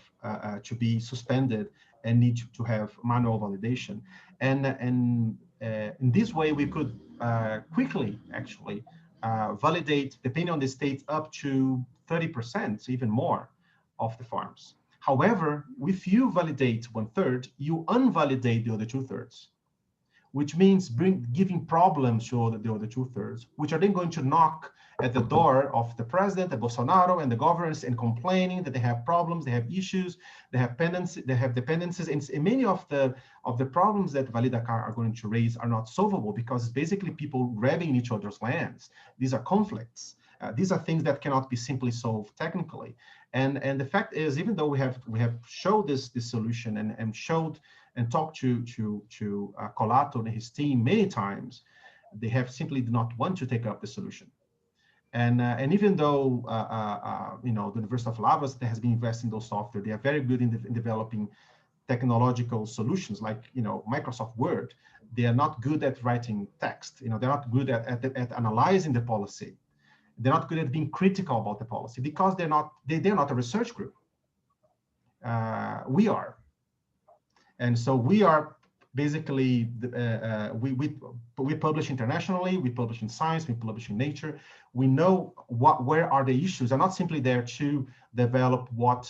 to be suspended and need to have manual validation. And in this way, we could quickly actually validate, depending on the state, up to 30%, even more, of the farms. However, if you validate 1/3, you unvalidate the other 2/3, which means giving problems to the other 2/3, which are then going to knock at the door of the president, the Bolsonaro, and the governors, and complaining that they have problems, they have issues, they have dependencies, and many of the problems that ValidaCar are going to raise are not solvable because it's basically people grabbing each other's lands. These are conflicts. These are things that cannot be simply solved technically. And the fact is, even though we have showed this solution and showed and talked to Colato and his team many times, they have simply not want to take up the solution. And even though the University of Lavras that has been investing in those software, they are very good in developing technological solutions like Microsoft Word. They are not good at writing text. They're not good at analyzing the policy. They're not good at being critical about the policy because they're not a research group. We are. And so we are basically, we publish internationally, we publish in Science, we publish in Nature. We know where are the issues. They're not simply there to develop what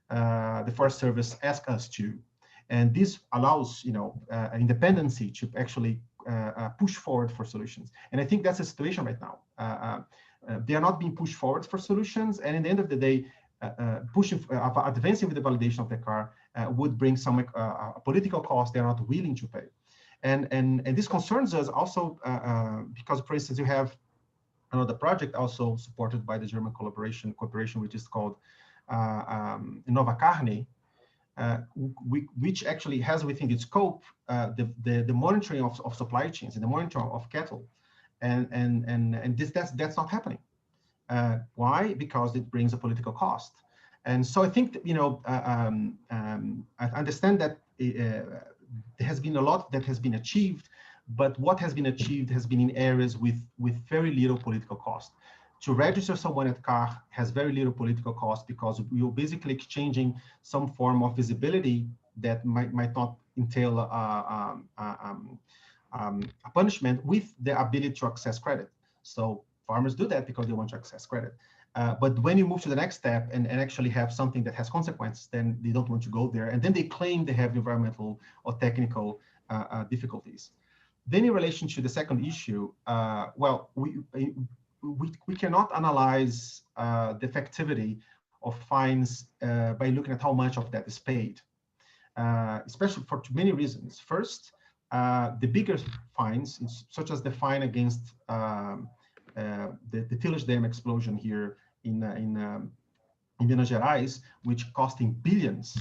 the Forest Service asks us to. And this allows, independency to actually push forward for solutions. And I think that's the situation right now. They are not being pushed forward for solutions. And in the end of the day, advancing with the validation of the car would bring some political cost they're not willing to pay. And this concerns us also because, for instance, you have another project also supported by the German corporation, which is called Nova Carne, which actually has within its scope the monitoring of supply chains and the monitoring of cattle. And that's not happening. Why? Because it brings a political cost. And so I think that, I understand that there has been a lot that has been achieved, but what has been achieved has been in areas with very little political cost. To register someone at CAR has very little political cost because you're basically exchanging some form of visibility that might not entail a punishment with the ability to access credit. So farmers do that because they want to access credit. But when you move to the next step and actually have something that has consequences, then they don't want to go there. And then they claim they have environmental or technical difficulties. Then in relation to the second issue, well, we cannot analyze the effectivity of fines by looking at how much of that is paid, especially for many reasons. First, the bigger fines, such as the fine against the tillage dam explosion here in Minas Gerais, which costing billions,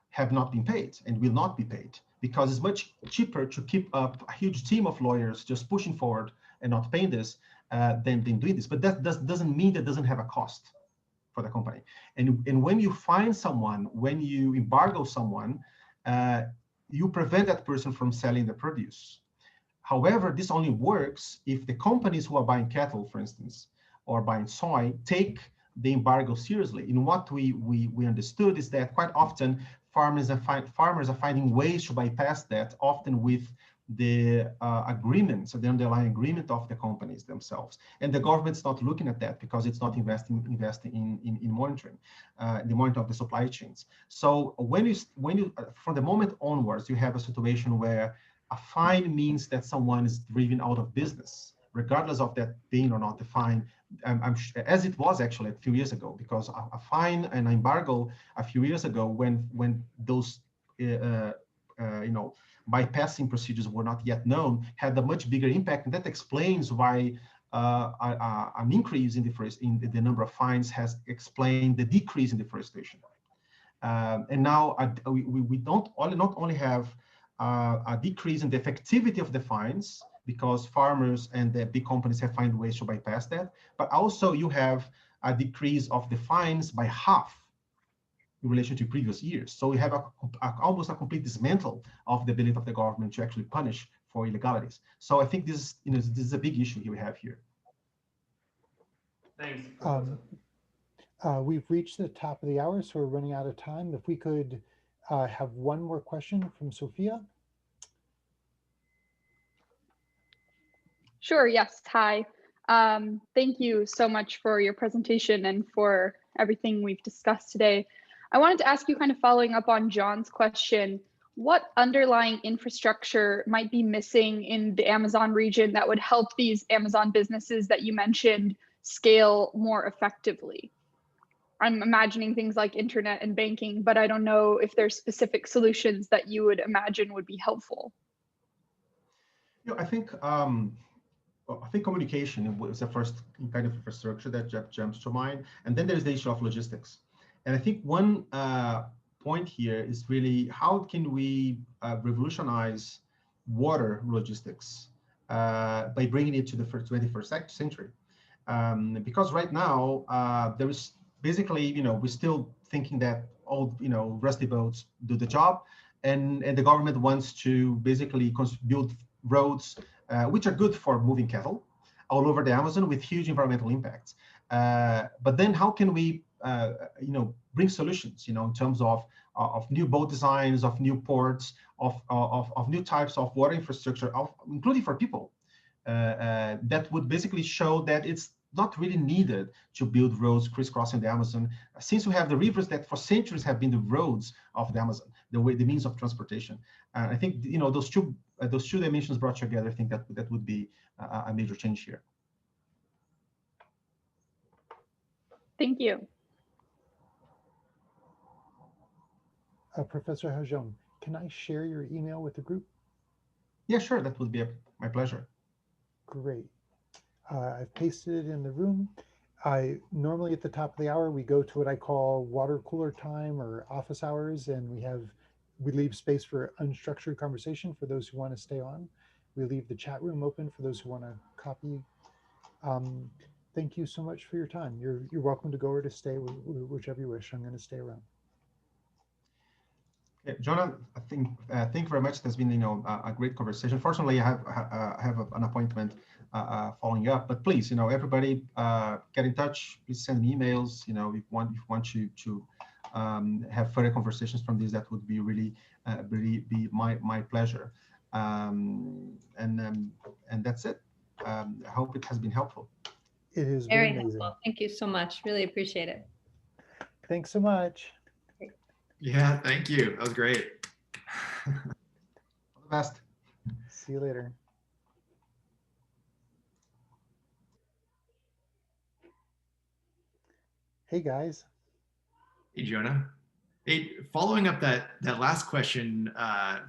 have not been paid and will not be paid, because it's much cheaper to keep up a huge team of lawyers just pushing forward and not paying this than doing this. But that doesn't mean that doesn't have a cost for the company. And when you fine someone, when you embargo someone, you prevent that person from selling the produce. However, this only works if the companies who are buying cattle, for instance, or buying soy, take the embargo seriously. And what we understood is that quite often farmers are finding ways to bypass that, often with the agreements, so the underlying agreement of the companies themselves. And the government's not looking at that because it's not investing in monitoring, the monitoring of the supply chains. So when you from the moment onwards, you have a situation where a fine means that someone is driven out of business, regardless of that being or not the fine, as it was actually a few years ago, because a fine and embargo a few years ago, when those bypassing procedures were not yet known, had a much bigger impact, and that explains why an increase in the number of fines has explained the decrease in deforestation. And now we not only have a decrease in the effectivity of the fines, because farmers and the big companies have found ways to bypass that, but also you have a decrease of the fines by half in relation to previous years. So we have almost a complete dismantle of the ability of the government to actually punish for illegalities. So I think this is a big issue we have here. Thanks. We've reached the top of the hour, so we're running out of time. If we could have one more question from Sophia. Sure, yes, hi. Thank you so much for your presentation and for everything we've discussed today. I wanted to ask you, kind of following up on John's question, what underlying infrastructure might be missing in the Amazon region that would help these Amazon businesses that you mentioned scale more effectively? I'm imagining things like internet and banking, but I don't know if there's specific solutions that you would imagine would be helpful. I think communication was the first kind of infrastructure that jumps to mind, and then there's the issue of logistics. And I think one point here is really how can we revolutionize water logistics by bringing it to the 21st century? Because right now there is basically, we're still thinking that all rusty boats do the job, and the government wants to basically build roads which are good for moving cattle all over the Amazon with huge environmental impacts. But then how can we bring solutions, in terms of new boat designs, of new ports, of new types of water infrastructure, including for people, that would basically show that it's not really needed to build roads crisscrossing the Amazon, since we have the rivers that for centuries have been the roads of the Amazon, the means of transportation. I think those two dimensions brought together, I think that would be a major change here. Thank you. Professor Hajong, can I share your email with the group? Yeah, sure. That would be my pleasure. Great. I've pasted it in the room. Normally at the top of the hour, we go to what I call water cooler time or office hours, and we leave space for unstructured conversation for those who want to stay on. We leave the chat room open for those who want to copy. Thank you so much for your time. You're welcome to go or to stay, whichever you wish. I'm going to stay around. Yeah, Jonah, I think thank you very much. It has been a great conversation. Fortunately, I have an appointment following up, but please, everybody get in touch. Please send me emails. If you want to have further conversations from this, that would be really be my pleasure. And that's it. I hope it has been helpful. It has been Very amazing. helpful. Thank you so much. Really appreciate it. Thanks so much. Yeah, thank you. That was great. All the best. See you later. Hey guys. Hey, Jonah. Hey, following up that last question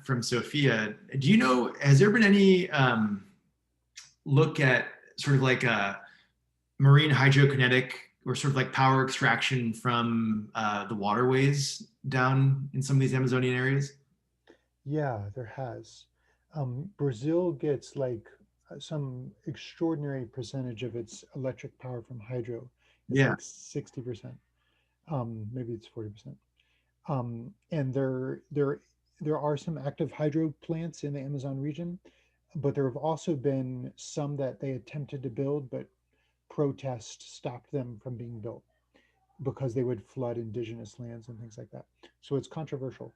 from Sophia, do you know, has there been any look at sort of like a marine hydrokinetic or sort of like power extraction from the waterways down in some of these Amazonian areas? Yeah, there has. Brazil gets like some extraordinary percentage of its electric power from hydro. It's Yeah. like 60%. Maybe it's 40%. And there are some active hydro plants in the Amazon region, but there have also been some that they attempted to build, but protest stopped them from being built because they would flood indigenous lands and things like that. So it's controversial.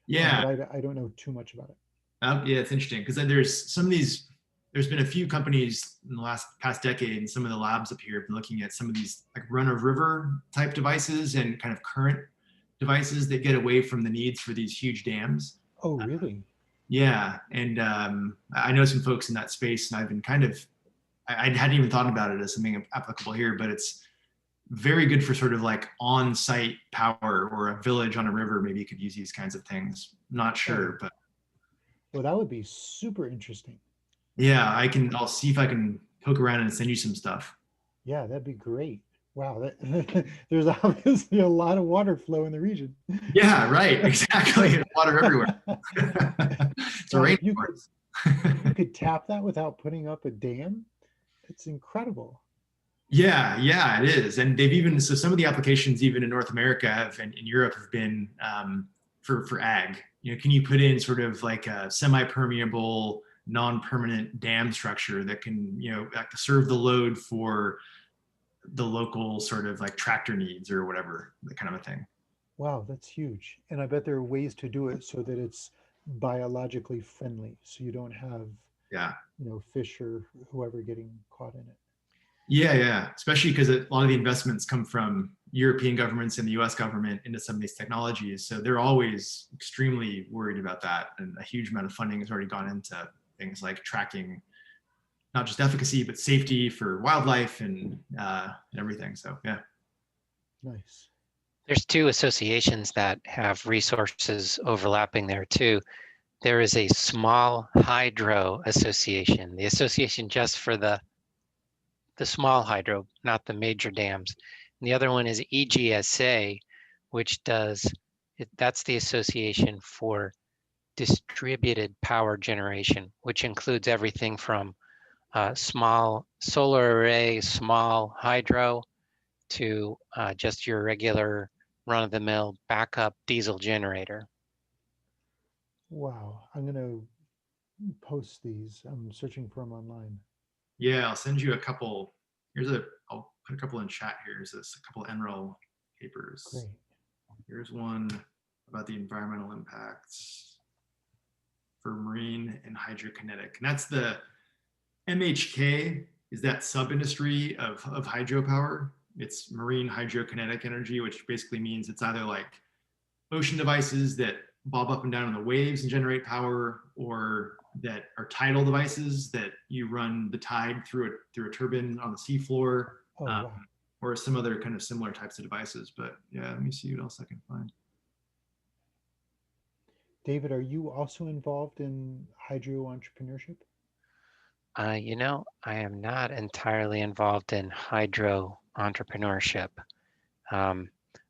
Yeah. But I don't know too much about it. Yeah, it's interesting because there's some of these. There's been a few companies in the past decade, and some of the labs up here have been looking at some of these like run of river type devices and kind of current devices that get away from the needs for these huge dams. Oh, really? Yeah, and I know some folks in that space, and I've been kind of I hadn't even thought about it as something applicable here, but it's very good for sort of like on-site power, or a village on a river maybe could use these kinds of things. Not sure, but Well, that would be super interesting. yeah, I'll see if I can poke around and send you some stuff. Yeah, that'd be great. Wow, there's obviously a lot of water flow in the region. Yeah, right. Exactly. There's water everywhere. It's a You rainforest. could tap that without putting up a dam. It's incredible. Yeah, it is. And they've even, so some of the applications even in North America and in Europe have been for ag. You know, can you put in sort of like a semi-permeable, non-permanent dam structure that can, you know, like serve the load for the local sort of like tractor needs or whatever, that kind of a thing. Wow, that's huge. And I bet there are ways to do it so that it's biologically friendly, so you don't have, Yeah. fish or whoever getting caught in it. Yeah. Especially because a lot of the investments come from European governments and the US government into some of these technologies. So they're always extremely worried about that. And a huge amount of funding has already gone into things like tracking not just efficacy, but safety for wildlife and everything. So, yeah. Nice. There's two associations that have resources overlapping there too. There is a small hydro association, the association just for the small hydro, not the major dams. And the other one is EGSA, which that's the association for distributed power generation, which includes everything from small solar array, small hydro, to just your regular run-of-the-mill backup diesel generator. Wow. I'm going to post these. I'm searching for them online. Yeah, I'll send you a couple. I'll put a couple in chat here. Here's a couple NREL papers. Great. Here's one about the environmental impacts for marine and hydrokinetic. And that's the MHK is that sub-industry of hydropower. It's marine hydrokinetic energy, which basically means it's either like ocean devices that bob up and down on the waves and generate power, or that are tidal devices that you run the tide through a turbine on the seafloor, Wow. or some other kind of similar types of devices. But yeah, let me see what else I can find. David, are you also involved in hydro entrepreneurship? I am not entirely involved in hydro entrepreneurship.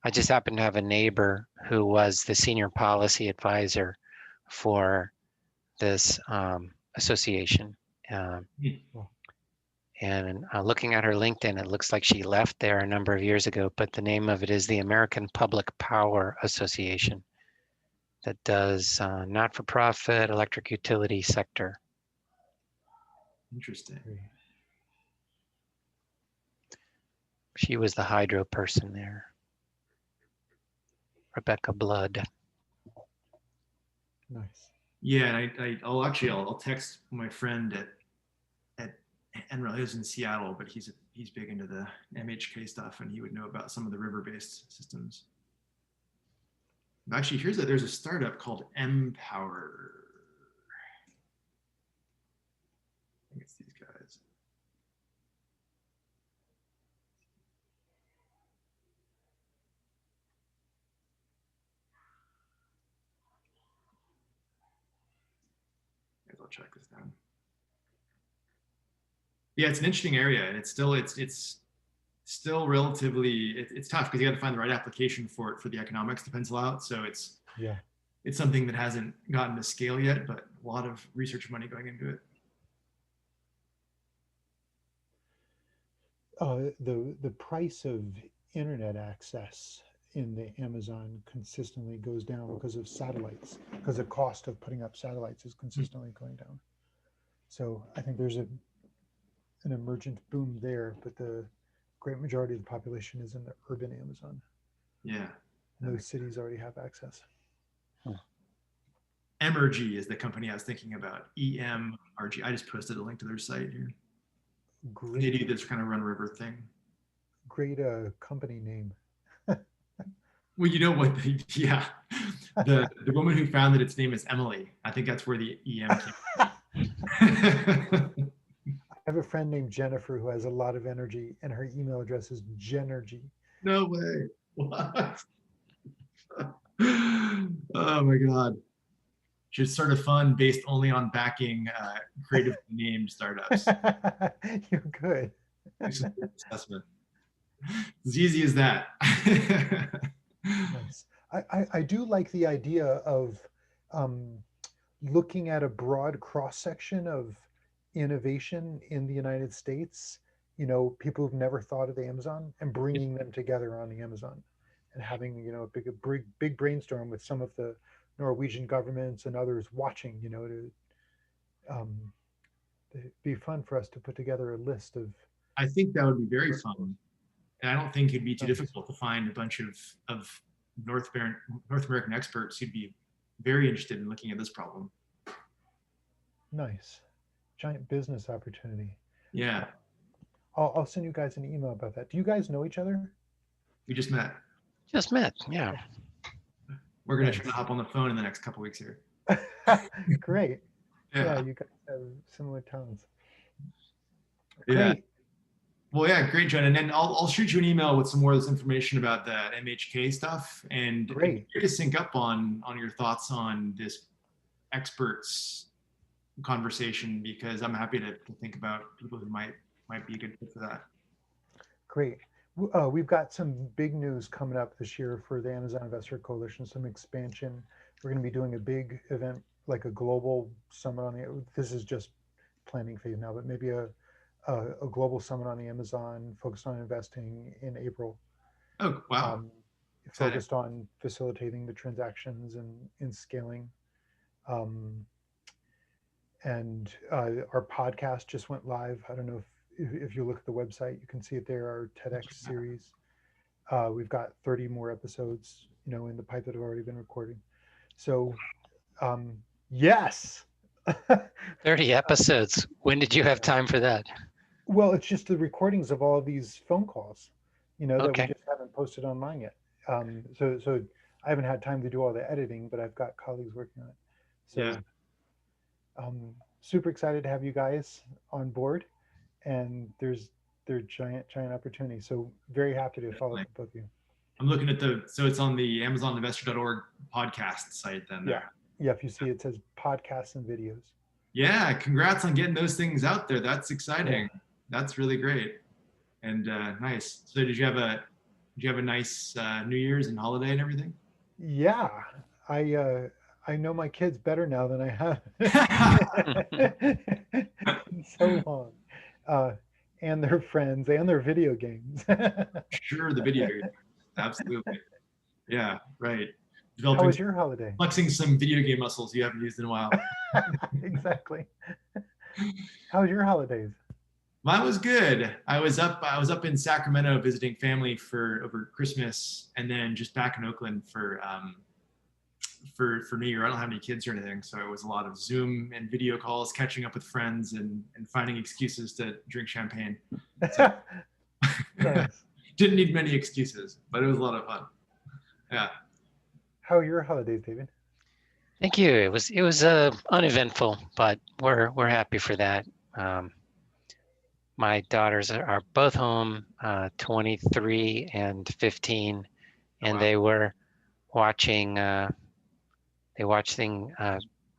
I just happen to have a neighbor who was the senior policy advisor for this association. And looking at her LinkedIn, it looks like she left there a number of years ago, but the name of it is the American Public Power Association, that does not-for-profit electric utility sector. Interesting. Great. She was the hydro person there. Rebecca Blood. Nice. Yeah, and I'll text my friend at Enrel lives in Seattle, but he's big into the MHK stuff, and he would know about some of the river-based systems. Actually, there's a startup called Empower. I think it's these guys. I'll check this down. Yeah, it's an interesting area, and it's still relatively it's tough because you got to find the right application for it for the economics to pencil out. So it's something that hasn't gotten to scale yet, but a lot of research money going into it. The price of internet access in the Amazon consistently goes down because of satellites, because the cost of putting up satellites is consistently going down. So I think there's an emergent boom there, but the great majority of the population is in the urban Amazon. Yeah. And those cities already have access. Emergy is the company I was thinking about. EMRG. I just posted a link to their site here. Great. They do this kind of run river thing. Great company name. Well, you know what? Yeah, the woman who founded its name is Emily. I think that's where the EM came from. I have a friend named Jennifer who has a lot of energy, and her email address is Genergy. No way. What? Oh my God. She's sort of fun based only on backing creative named startups. You're good. Assessment. As easy as that. Nice. I do like the idea of looking at a broad cross-section of innovation in the United States, people who've never thought of the Amazon, and bringing them together on the Amazon and having, a big brainstorm with some of the Norwegian governments and others watching, it'd be fun for us to put together a list of. I think that would be very fun. And I don't think it'd be too difficult to find a bunch of North American experts who'd be very interested in looking at this problem. Nice. Giant business opportunity. Yeah. I'll send you guys an email about that. Do you guys know each other? We just met. Just met, yeah. We're going to try to hop on the phone in the next couple weeks here. Great. Yeah, you guys have similar towns. Yeah. Great. Well, yeah, great, John. And then I'll shoot you an email with some more of this information about that MHK stuff. And great to sync up on your thoughts on this experts conversation, because I'm happy to think about people who might be a good fit for that. Great. We've got some big news coming up this year for the Amazon Investor Coalition, some expansion. We're going to be doing a big event, like a global summit this is just planning phase now, but maybe a global summit on the Amazon focused on investing in April. Oh, wow. Focused on facilitating the transactions and scaling. And our podcast just went live. I don't know if you look at the website, you can see it there, our TEDx series. We've got 30 more episodes, in the pipe that have already been recording. So, yes. 30 episodes. When did you have time for that? Well, it's just the recordings of all of these phone calls, that Okay. we just haven't posted online yet. So I haven't had time to do all the editing, but I've got colleagues working on it. So, yeah. Super excited to have you guys on board, and there's giant opportunity. So very happy to follow up with both of you. I'm looking at so it's on the AmazonInvestor.org podcast site then. Yeah. If you see, it says podcasts and videos. Yeah. Congrats on getting those things out there. That's exciting. Yeah. That's really great. And nice. So did you have a nice New Year's and holiday and everything? Yeah. I know my kids better now than I have in so long. And their friends and their video games. Sure, the video games. Absolutely. Yeah, right. How was your holiday? Flexing some video game muscles you haven't used in a while. Exactly. How was your holidays? Mine was good. I was up in Sacramento visiting family over Christmas, and then just back in Oakland for for New Year. I don't have any kids or anything, so it was a lot of Zoom and video calls, catching up with friends, and finding excuses to drink champagne. So, Nice. didn't need many excuses, but it was a lot of fun. Yeah. How are your holidays, David? Thank you. It was uneventful, but we're happy for that. My daughters are both home, 23 and 15, and wow. they were watching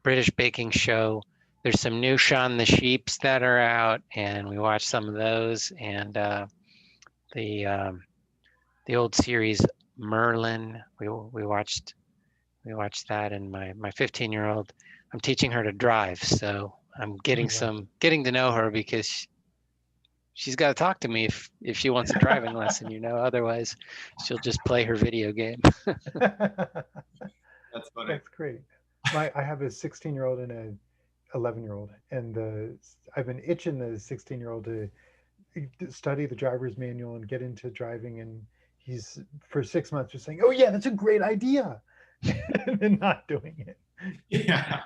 British baking show. There's some new Shaun the Sheeps that are out, and we watched some of those, and the old series Merlin. We watched that, and my 15-year-old, I'm teaching her to drive, so I'm getting to know her because she's got to talk to me if she wants a driving lesson, otherwise she'll just play her video game. That's funny. That's great. I have a 16-year-old and a 11-year-old, and I've been itching the 16-year-old to study the driver's manual and get into driving, and he's for 6 months just saying, "Oh yeah, that's a great idea," and then not doing it. Yeah.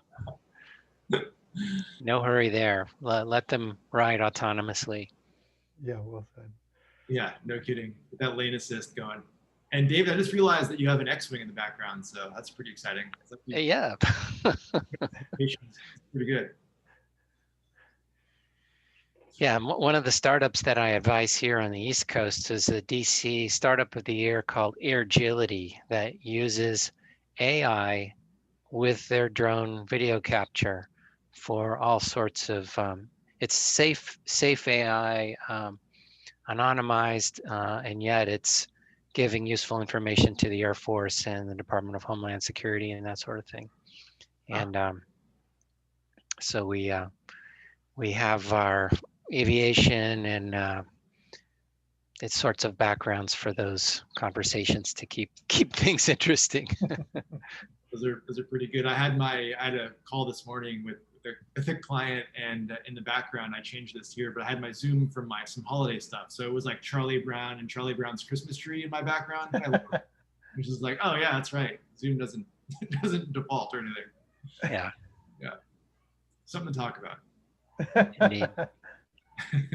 No hurry there. Let them ride autonomously. Yeah, well said. Yeah, no kidding. Get that lane assist going. And David, I just realized that you have an X-wing in the background, so that's pretty exciting. Yeah. Pretty good. Yeah, one of the startups that I advise here on the East Coast is a DC Startup of the Year called Airgility that uses AI with their drone video capture for all sorts of, it's safe AI, anonymized, and yet it's giving useful information to the Air Force and the Department of Homeland Security and that sort of thing. And so we have our aviation and it's sorts of backgrounds for those conversations to keep things interesting. Those are pretty good. I had a call this morning with a client, and in the background I changed this here, but I had my Zoom from some holiday stuff, so it was like Charlie Brown and Charlie Brown's Christmas tree in my background, which is like, oh yeah, that's right. Zoom doesn't default or anything. Yeah. Yeah. Something to talk about. Indeed.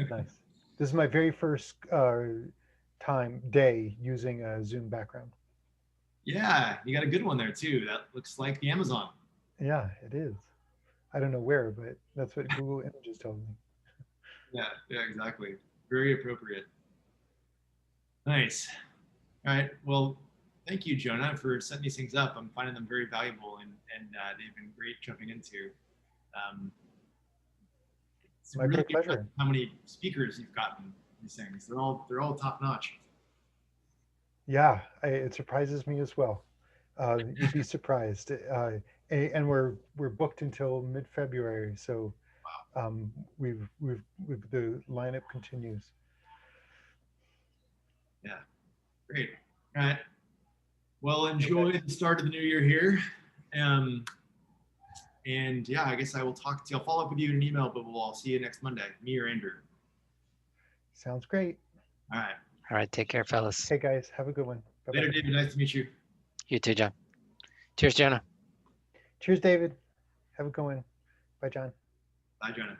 Nice. This is my very first day using a Zoom background. Yeah, you got a good one there too. That looks like the Amazon. Yeah, it is. I don't know where, but that's what Google Images tells me. Yeah, exactly. Very appropriate. Nice. All right. Well, thank you, Jonah, for setting these things up. I'm finding them very valuable, and they've been great jumping into. It's My really pleasure. how many speakers you've gotten these things. They're all top notch. Yeah, it surprises me as well. You'd be surprised. And we're booked until mid-February, so we've the lineup continues. Yeah, great. All right. Well, enjoy the start of the new year here. And yeah, I guess I will talk to you. I'll follow up with you in an email, but we'll all see you next Monday, me or Andrew. Sounds great. All right. All right. Take care, fellas. Hey guys, have a good one. Bye-bye. Later, David. Nice to meet you. You too, John. Cheers, Jonah. Cheers, David. Have a good one. Bye, John. Bye, Jonah.